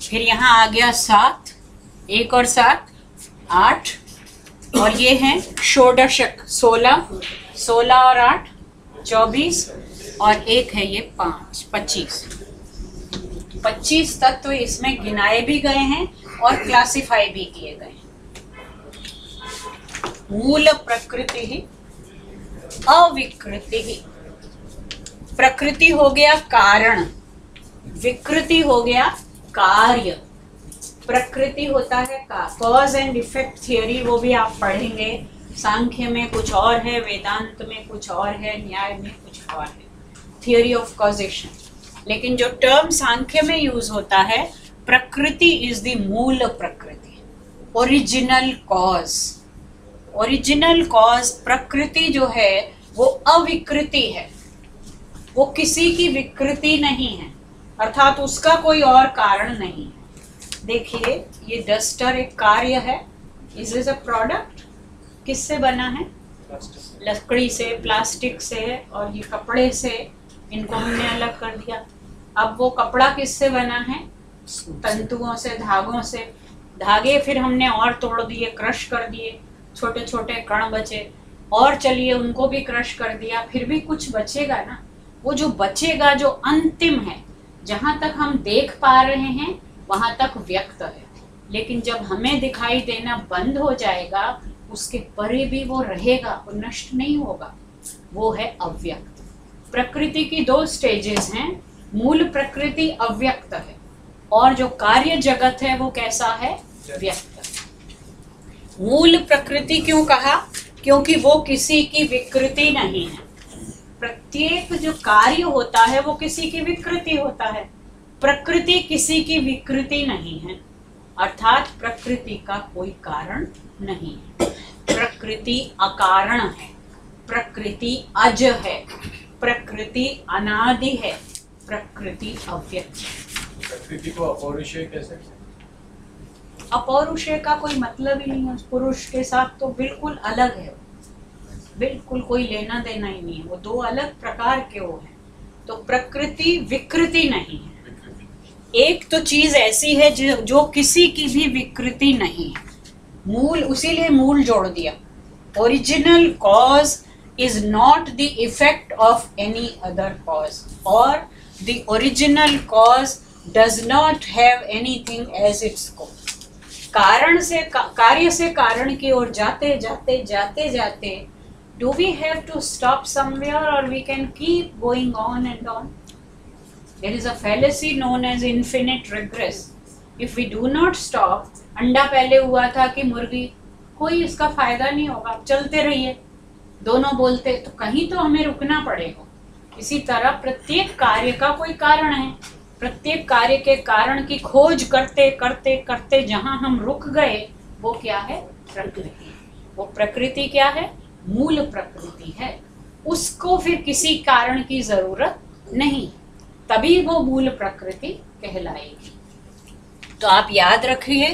फिर यहाँ आ गया 7, 1 और 7 8, और ये हैं षोडशक 16 और 8 24, और एक है ये 5 25 तत्व इसमें गिनाए भी गए हैं और क्लासिफाई भी किए गए हैं। मूल प्रकृति ही अविकृति ही। प्रकृति हो गया कारण, विकृति हो गया कार्य। प्रकृति होता है कॉज एंड इफेक्ट थियोरी, वो भी आप पढ़ेंगे। सांख्य में कुछ और है, वेदांत में कुछ और है, न्याय में कुछ और है, थियोरी ऑफ कॉजेशन। लेकिन जो टर्म सांख्य में यूज होता है, प्रकृति इज द मूल प्रकृति, ओरिजिनल कॉज। ओरिजिनल कॉज प्रकृति जो है वो अविकृति है, वो किसी की विकृति नहीं है, अर्थात उसका कोई और कारण नहीं है। देखिए ये डस्टर एक कार्य है, इज इज अ प्रोडक्ट, किससे बना है? लकड़ी से, प्लास्टिक से, और ये कपड़े से, इनको हमने अलग कर दिया। अब वो कपड़ा किससे बना है? तंतुओं से, धागों से। धागे फिर हमने और तोड़ दिए, क्रश कर दिए, छोटे छोटे कण बचे, और चलिए उनको भी क्रश कर दिया, फिर भी कुछ बचेगा ना। वो जो बचेगा, जो अंतिम है, जहां तक हम देख पा रहे हैं वहां तक व्यक्त है, लेकिन जब हमें दिखाई देना बंद हो जाएगा, उसके परे भी वो रहेगा, वो नष्ट नहीं होगा, वो है अव्यक्त। प्रकृति की 2 स्टेजेस हैं, मूल प्रकृति अव्यक्त है, और जो कार्य जगत है वो कैसा है? व्यक्त। मूल प्रकृति क्यों कहा? क्योंकि वो किसी की विकृति नहीं है। प्रत्येक जो कार्य होता है वो किसी की विकृति होता है, प्रकृति किसी की विकृति नहीं है, अर्थात प्रकृति का कोई कारण नहीं है। प्रकृति अकारण है, प्रकृति अज है, प्रकृति अनादि है, प्रकृति अव्यक्त है। प्रकृति को अपौरुषेय कैसे? अपौरुषेय का कोई मतलब ही नहीं है, उस पुरुष के साथ तो बिल्कुल अलग है, बिल्कुल कोई लेना देना ही नहीं है, वो 2 अलग प्रकार के वो हैं। तो प्रकृति विकृति नहीं है। एक तो चीज ऐसी है जो किसी की भी विकृति नहीं है, मूल, उसीलिए मूल जोड़ दिया। Original cause is not the effect of any other cause, और the original cause does not have anything as its core. कारण से कार्य से कारण की ओर जाते जाते जाते जाते, do we have to stop somewhere or we can keep going on and on? There is a fallacy known as infinite regress. If we do not stop, अंडा पहले हुआ था कि मुर्गी, कोई इसका फायदा नहीं होगा, चलते रहिए, दोनों बोलते, तो कहीं तो हमें रुकना पड़ेगा। इसी तरह प्रत्येक कार्य का कोई कारण है, प्रत्येक कार्य के कारण की खोज करते करते करते जहां हम रुक गए वो क्या है? प्रकृति। वो प्रकृति क्या है? मूल प्रकृति है। उसको फिर किसी कारण की जरूरत नहीं, तभी वो मूल प्रकृति कहलाएगी। तो आप याद रखिए,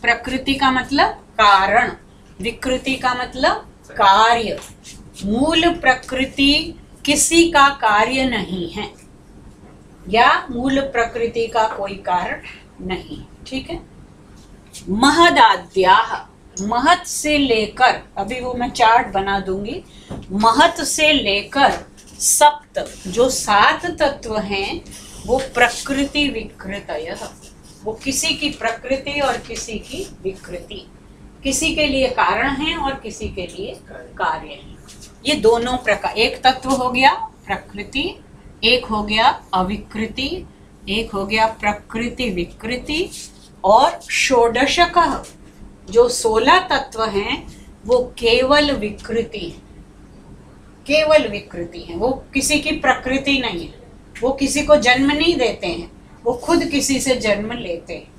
प्रकृति का मतलब कारण, विकृति का मतलब कार्य। मूल प्रकृति किसी का कार्य नहीं है, या मूल प्रकृति का कोई कारण नहीं। ठीक है। महदाद्याः, महत से लेकर, अभी वो मैं चार्ट बना दूंगी, महत से लेकर सप्त, जो 7 तत्व हैं वो प्रकृति विकृतयः, वो किसी की प्रकृति और किसी की विकृति, किसी के लिए कारण है और किसी के लिए कार्य है। ये दोनों प्रकार, एक तत्व हो गया प्रकृति, एक हो गया अविकृति, एक हो गया प्रकृति विकृति, और षोडशकः, जो 16 तत्व हैं वो केवल विकृति, केवल विकृति है। वो किसी की प्रकृति नहीं है, वो किसी को जन्म नहीं देते हैं, वो खुद किसी से जन्म लेते हैं।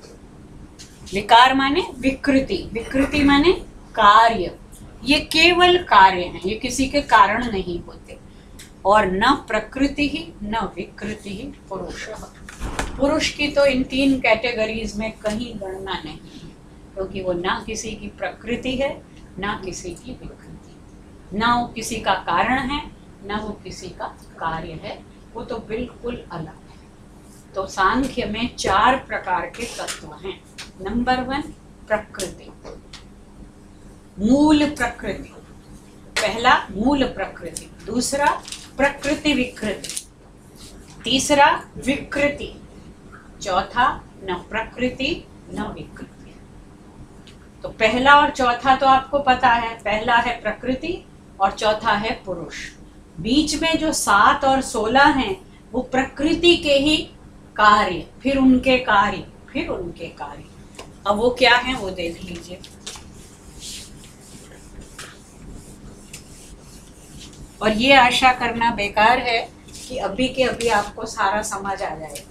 विकार माने विकृति, विकृति माने कार्य, ये केवल कार्य हैं, ये किसी के कारण नहीं होते। और न प्रकृति ही न विकृति ही पुरुषः, पुरुष की तो इन 3 कैटेगरीज में कहीं गणना नहीं है, क्योंकि वो ना किसी की प्रकृति है, ना किसी की विकृति, ना वो किसी का कारण है, ना वो किसी का कार्य है, वो तो बिल्कुल अलग है। तो सांख्य में 4 प्रकार के तत्व हैं। नंबर 1 प्रकृति, मूल प्रकृति, पहला मूल प्रकृति, दूसरा प्रकृति विकृति, तीसरा विकृति, चौथा न प्रकृति न विकृति। तो पहला और चौथा तो आपको पता है, पहला है प्रकृति और चौथा है पुरुष। बीच में जो 7 और 16 हैं वो प्रकृति के ही कार्य, फिर उनके कार्य, फिर उनके कार्य। अब वो क्या है वो देख लीजिए। और ये आशा करना बेकार है कि अभी के अभी आपको सारा समझ आ जाए,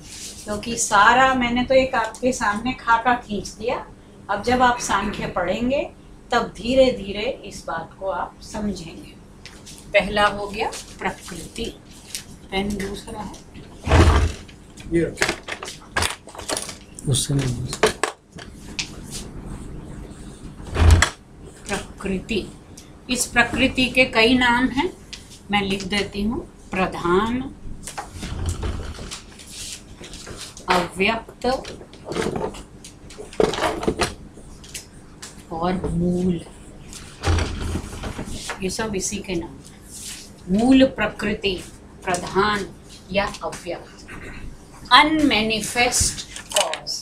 क्योंकि सारा मैंने तो एक आपके सामने खाका खींच दिया। अब जब आप सांख्य पढ़ेंगे तब धीरे धीरे इस बात को आप समझेंगे। पहला हो गया प्रकृति, पेन दूसरा है ये प्रकृति। इस प्रकृति के कई नाम हैं, मैं लिख देती हूँ। प्रधान, अव्यक्त और मूल, ये सब इसी के नाम हैं। मूल प्रकृति, प्रधान या अव्यक्त। अनमैनिफेस्ट कॉज,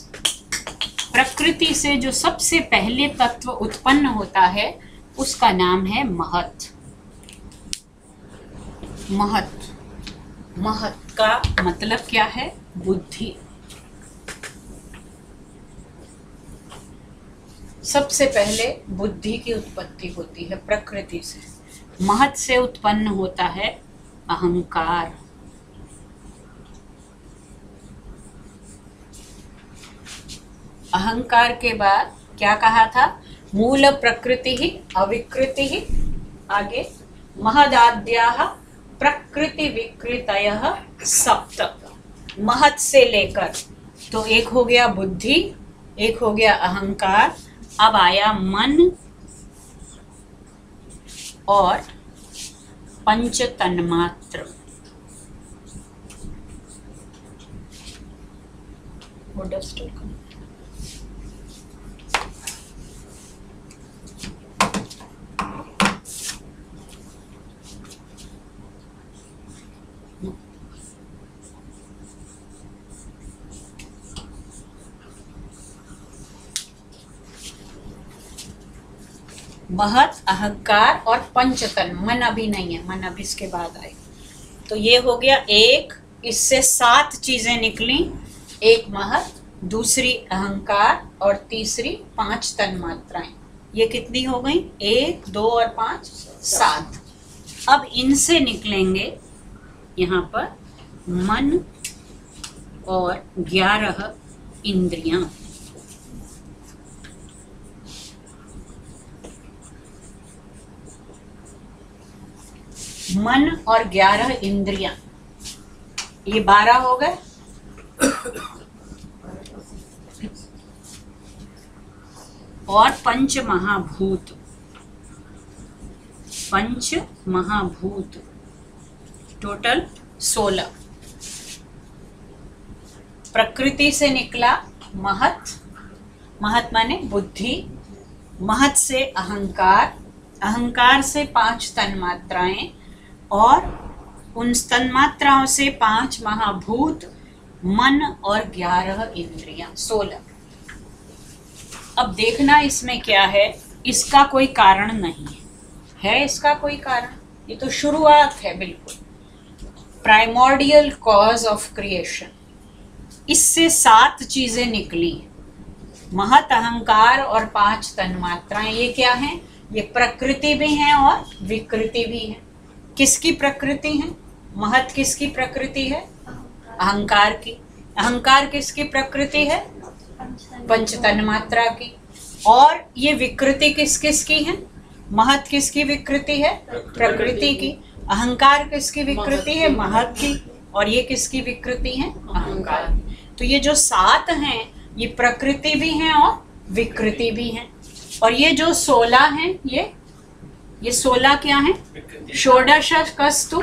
प्रकृति से जो सबसे पहले तत्व उत्पन्न होता है उसका नाम है महत। महत, महत का मतलब क्या है? बुद्धि। सबसे पहले बुद्धि की उत्पत्ति होती है प्रकृति से। महत से उत्पन्न होता है अहंकार। अहंकार के बाद क्या कहा था? मूल प्रकृति ही अविकृति ही, आगे महदाद्याः प्रकृति विकृतयः सप्त। महत से लेकर, तो एक हो गया बुद्धि, एक हो गया अहंकार, अब आया मन और पंच तन्मात्र। महत, अहंकार और पंचतन। मन अभी नहीं है, मन अभी इसके बाद आए। तो ये हो गया एक, इससे 7 चीजें निकली। एक महत, दूसरी अहंकार और तीसरी 5 तन्मात्राएं। ये कितनी हो गई? 1, 2 और 5, 7। अब इनसे निकलेंगे यहाँ पर मन, और 11 इंद्रियां। मन और 11 इंद्रियां, ये 12 हो गए। और पंच महाभूत, टोटल 16। प्रकृति से निकला महत, महत माने बुद्धि, महत से अहंकार, अहंकार से 5 तन्मात्राएं, और उन तन्मात्राओं से 5 महाभूत, मन और 11 इंद्रियां, 16। अब देखना इसमें क्या है, इसका कोई कारण नहीं है इसका कोई कारण, ये तो शुरुआत है बिल्कुल। प्राइमोर्डियल कॉज ऑफ क्रिएशन, इससे 7 चीजें निकली, महत, अहंकार और 5 तन्मात्राएं। ये क्या हैं? ये प्रकृति भी हैं और विकृति भी है। किसकी प्रकृति है? महत किसकी प्रकृति है? अहंकार की। अहंकार किसकी प्रकृति है? पंच तन्मात्रा की। और ये विकृति किस किस की है? महत किसकी विकृति है? प्रकृति की। अहंकार किसकी विकृति है? महत की। और ये किसकी विकृति है? अहंकार की। तो ये जो 7 हैं, ये प्रकृति भी हैं और विकृति भी हैं। और ये जो 16 हैं, ये 16 क्या है? षोडशकस्तु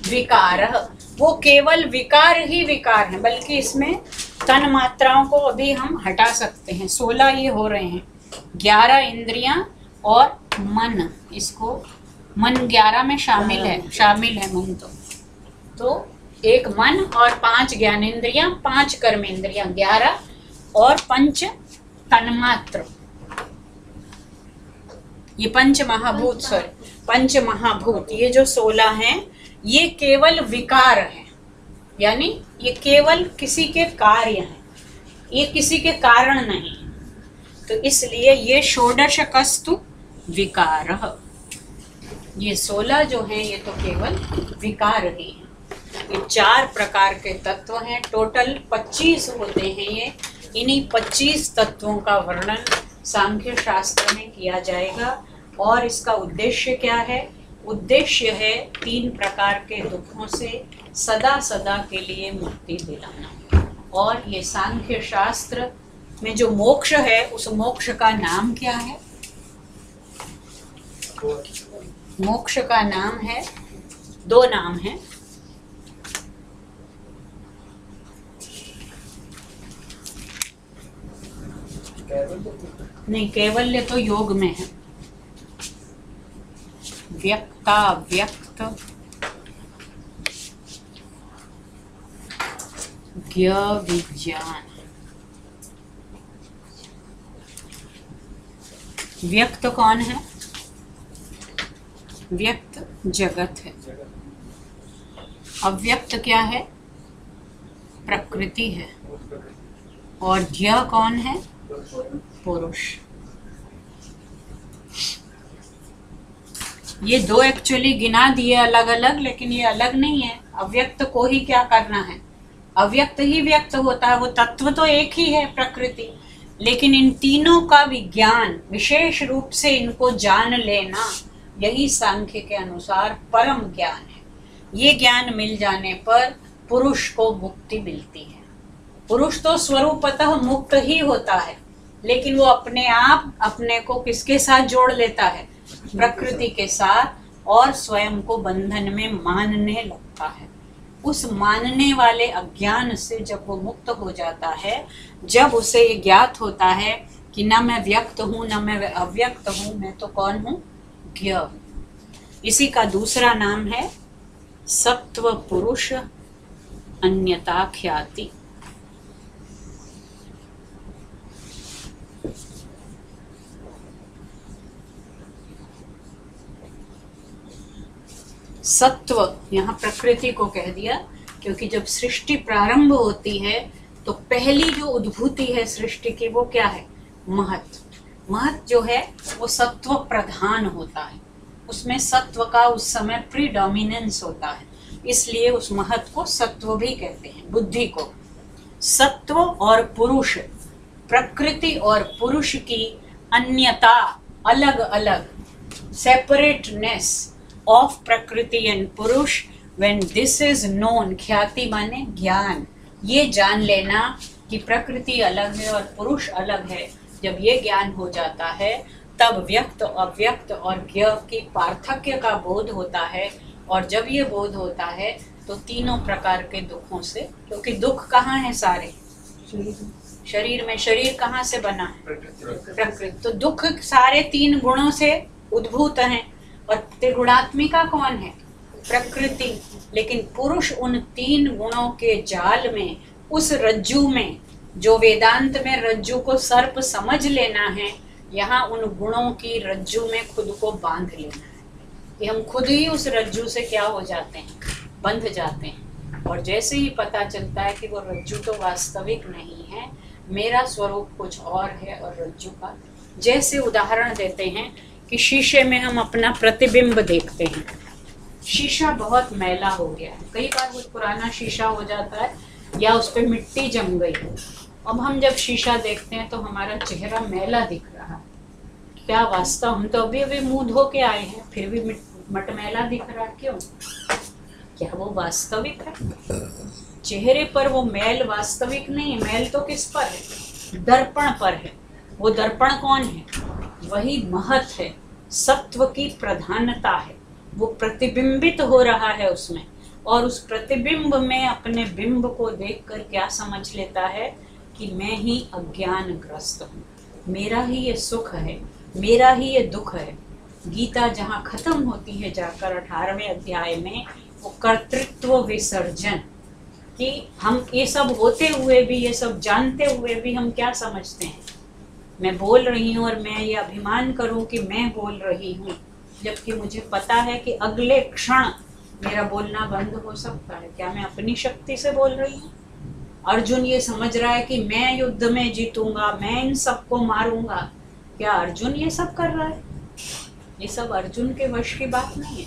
विकारः, वो केवल विकार ही विकार हैं, बल्कि इसमें तन मात्राओं को अभी हम हटा सकते हैं। 16 ये हो रहे हैं, 11 इंद्रियां और मन, इसको मन 11 में शामिल है मन। तो एक मन और 5 ज्ञानेंद्रियां, 5 कर्मेंद्रियां, 11 और 5 तन्मात्र, ये पंच महाभूत, पंच महाभूत, ये जो 16 हैं, ये केवल विकार हैं, यानी ये केवल किसी के कार्य हैं, ये किसी के कारण नहीं। तो इसलिए ये षोडशकस्तु विकारः, ये 16 जो हैं, ये तो केवल विकार ही हैं। ये 4 प्रकार के तत्व हैं, टोटल 25 होते हैं ये। इन्हीं 25 तत्वों का वर्णन सांख्य शास्त्र में किया जाएगा। और इसका उद्देश्य क्या है? उद्देश्य है 3 प्रकार के दुखों से सदा सदा के लिए मुक्ति दिलाना। और ये सांख्य शास्त्र में जो मोक्ष है, उस मोक्ष का नाम क्या है? मोक्ष का नाम है, 2 नाम है। नहीं, कैवल्य तो योग में है। व्यक्ता व्यक्त, ज्ञ विज्ञान। व्यक्त कौन है? व्यक्त जगत है। अव्यक्त क्या है? प्रकृति है। और ज्ञ कौन है? पुरुष। ये 2 एक्चुअली गिना दिए अलग अलग, लेकिन ये अलग नहीं है। अव्यक्त को ही क्या करना है? अव्यक्त ही व्यक्त होता है, वो तत्व तो एक ही है, प्रकृति। लेकिन इन तीनों का विज्ञान, विशेष रूप से इनको जान लेना, यही सांख्य के अनुसार परम ज्ञान है। ये ज्ञान मिल जाने पर पुरुष को मुक्ति मिलती है। पुरुष तो स्वरूपतः मुक्त ही होता है, लेकिन वो अपने आप अपने को किसके साथ जोड़ लेता है? प्रकृति के साथ, और स्वयं को बंधन में मानने लगता है। उस मानने वाले अज्ञान से जब वो मुक्त हो जाता है, जब उसे ये ज्ञात होता है कि न मैं व्यक्त हूँ न मैं अव्यक्त हूँ, मैं तो कौन हूँ? ज्ञ। इसी का दूसरा नाम है सत्व पुरुष अन्यता ख्याति। सत्व यहाँ प्रकृति को कह दिया, क्योंकि जब सृष्टि प्रारंभ होती है तो पहली जो उद्भूति है सृष्टि की, वो क्या है? महत। महत जो है वो सत्व प्रधान होता है, उसमें सत्व का उस समय प्रीडोमिनेंस होता है, इसलिए उस महत को सत्व भी कहते हैं, बुद्धि को। सत्व और पुरुष, प्रकृति और पुरुष की अन्यता, अलग अलग, सेपरेटनेस ऑफ प्रकृति एंड पुरुष, व्हेन दिस इज नोन, ख्याति माने ज्ञान, ये जान लेना कि प्रकृति अलग है और पुरुष अलग है, जब ये ज्ञान हो जाता है तब व्यक्त अव्यक्त और ज्ञ की पार्थक्य का बोध होता है। और जब ये बोध होता है तो तीनों प्रकार के दुखों से, क्योंकि दुख कहाँ है सारे, शरीर में। शरीर कहाँ से बना है, प्रकृति। तो दुख सारे तीन गुणों से उद्भूत हैं। और त्रिगुणात्मिका कौन है, प्रकृति। लेकिन पुरुष उन तीन गुणों के जाल में, उस रज्जू में, जो वेदांत में रज्जू को सर्प समझ लेना है, यहाँ उन गुणों की रज्जू में खुद को बांध लेना है कि हम खुद ही उस रज्जू से क्या हो जाते हैं, बंध जाते हैं। और जैसे ही पता चलता है कि वो रज्जू तो वास्तविक नहीं है, मेरा स्वरूप कुछ और है और रज्जू का, जैसे उदाहरण देते हैं कि शीशे में हम अपना प्रतिबिंब देखते हैं। शीशा बहुत मैला हो गया है, कई बार वो पुराना शीशा हो जाता है या उस पर मिट्टी जम गई है। अब हम जब शीशा देखते हैं तो हमारा चेहरा मैला दिख रहा है। क्या वास्तव, हम तो अभी अभी मुंह धो के आए हैं, फिर भी मटमैला दिख रहा है, क्यों? क्या वो वास्तविक है? चेहरे पर वो मैल वास्तविक नहीं है। मैल तो किस पर है, दर्पण पर है। वो दर्पण कौन है, वही महत है, सत्व की प्रधानता है। वो प्रतिबिंबित हो रहा है उसमें, और उस प्रतिबिंब में अपने बिंब को देखकर क्या समझ लेता है कि मैं ही अज्ञानग्रस्त हूँ, मेरा ही ये सुख है, मेरा ही ये दुख है। गीता जहाँ खत्म होती है जाकर 18वें अध्याय में, वो कर्तृत्व विसर्जन, कि हम ये सब होते हुए भी, ये सब जानते हुए भी हम क्या समझते हैं, मैं बोल रही हूँ और मैं ये अभिमान करूँ कि मैं बोल रही हूँ, जबकि मुझे पता है कि अगले क्षण मेरा बोलना बंद हो सकता है। क्या मैं अपनी शक्ति से बोल रही हूँ? अर्जुन ये समझ रहा है कि मैं युद्ध में जीतूंगा, मैं इन सबको मारूंगा। क्या अर्जुन ये सब कर रहा है? ये सब अर्जुन के वश की बात नहीं है।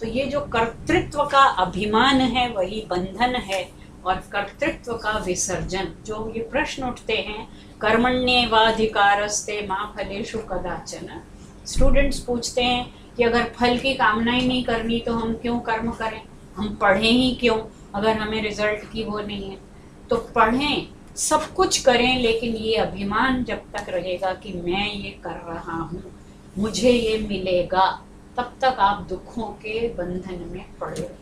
तो ये जो कर्तृत्व का अभिमान है वही बंधन है, और कर्तृत्व का विसर्जन, जो ये प्रश्न उठते हैं, कर्मण्येवाधिकारस्ते मा फलेषु कदाचन। स्टूडेंट्स पूछते हैं कि अगर फल की कामना ही नहीं करनी तो हम क्यों कर्म करें, हम पढ़ें ही क्यों अगर हमें रिजल्ट की वो नहीं है। तो पढ़ें, सब कुछ करें, लेकिन ये अभिमान जब तक रहेगा कि मैं ये कर रहा हूँ, मुझे ये मिलेगा, तब तक आप दुखों के बंधन में पड़े रहेंगे।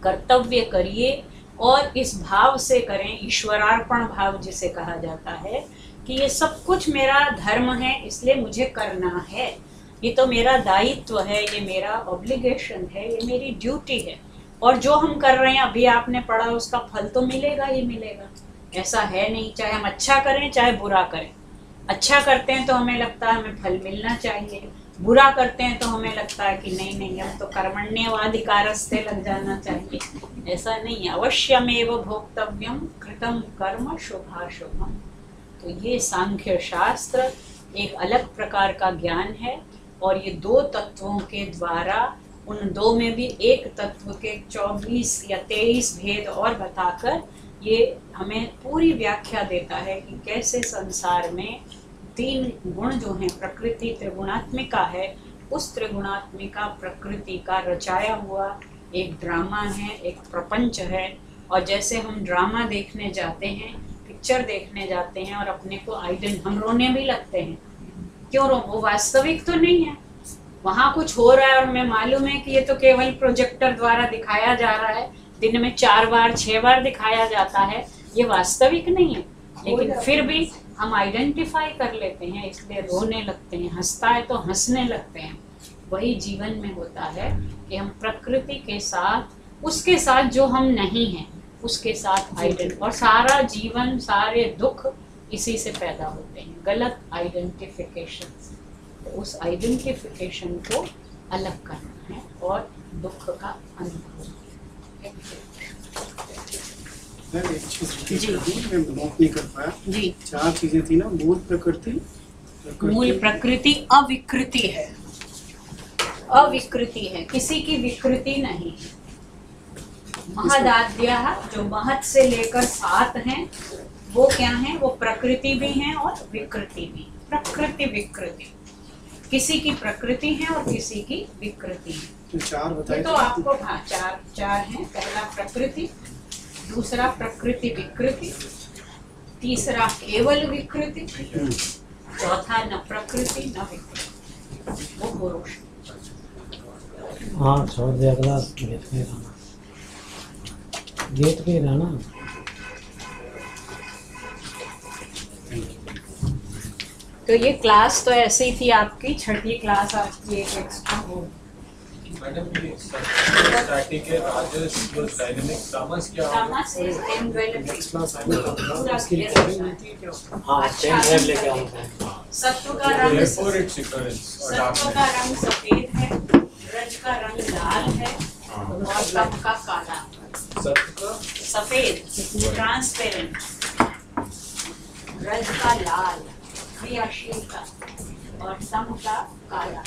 कर्तव्य करिए और इस भाव से करें, ईश्वरार्पण भाव जिसे कहा जाता है, कि ये सब कुछ मेरा धर्म है इसलिए मुझे करना है, ये तो मेरा दायित्व है, ये मेरा ऑब्लिगेशन है, ये मेरी ड्यूटी है। और जो हम कर रहे हैं, अभी आपने पढ़ा, उसका फल तो मिलेगा ही मिलेगा। ऐसा है नहीं, चाहे हम अच्छा करें चाहे बुरा करें। अच्छा करते हैं तो हमें लगता है हमें फल मिलना चाहिए, बुरा करते हैं तो हमें लगता है कि नहीं नहीं, हम तो कर्मण्येवाधिकारस्ते लग जाना चाहिए। ऐसा नहीं है, अवश्यमेव भोक्तव्यम कृतं कर्म शुभाशुभम। तो ये सांख्य शास्त्र एक अलग प्रकार का ज्ञान है, और ये दो तत्वों के द्वारा, उन दो में भी एक तत्व के 24 या 23 भेद और बताकर ये हमें पूरी व्याख्या देता है कि कैसे संसार में तीन गुण जो हैं, प्रकृति त्रिगुणात्मिका है, उस त्रिगुणात्मिका प्रकृति का रचाया हुआ एक ड्रामा है, एक प्रपंच है। और जैसे हम ड्रामा देखने जाते हैं, पिक्चर देखने जाते हैं, और अपने को हम रोने भी लगते हैं। क्यों रो? वो वास्तविक तो नहीं है, वहाँ कुछ हो रहा है और हमें मालूम है कि ये तो केवल प्रोजेक्टर द्वारा दिखाया जा रहा है, दिन में 4 बार 6 बार दिखाया जाता है, ये वास्तविक नहीं है। लेकिन फिर भी हम आइडेंटिफाई कर लेते हैं, इसलिए रोने लगते हैं, हंसता है तो हंसने लगते हैं। वही जीवन में होता है कि हम प्रकृति के साथ, उसके साथ जो हम नहीं हैं, उसके साथ आइडेंट, और सारा जीवन, सारे दुख इसी से पैदा होते हैं, गलत आइडेंटिफिकेशन से। तो उस आइडेंटिफिकेशन को अलग करना है और दुख का अनुभव। जी मैं नोट नहीं कर पाया जी। 4 चीजें थी ना, मूल प्रकृति, मूल प्रकृति अविकृति है, अविकृति है, किसी की विकृति नहीं है। महदाद्यः जो महत से लेकर 7 हैं वो क्या हैं? वो प्रकृति भी हैं और विकृति भी। प्रकृति विकृति, किसी की प्रकृति है और किसी की विकृति है। तो चार बताइए तो आपको हाँ चार हैं। पहला प्रकृति, दूसरा प्रकृति विकृति, तीसरा केवल विकृति, चौथा न प्रकृति न विकृति, वो पुरुष। हाँ छोड़ दे, अगला गेट पे रहना, गेट पे रहना। तो ये क्लास तो ऐसे ही थी आपकी, छठी क्लास आपकी एक एक्स्ट्रा हो। मैडम ये स्टैटिक है, राजस प्लस डायनामिक, तामस क्या होगा? तामस is indwelling। नेक्स्ट क्लास आएंगे तो पूरा इसकी clear रिकॉर्डिंग हो होती है क्या? हाँ अच्छा, पेन ड्राइव लेके आऊँगा। सत्व का रंग Therefore its occurrence or सत्व darkness. का रंग सफेद है, रज का रंग लाल है और तम का काला। सत्व का सफेद ट्रांसपेरेंट, रज का लाल क्रियाशील का और तम का काला।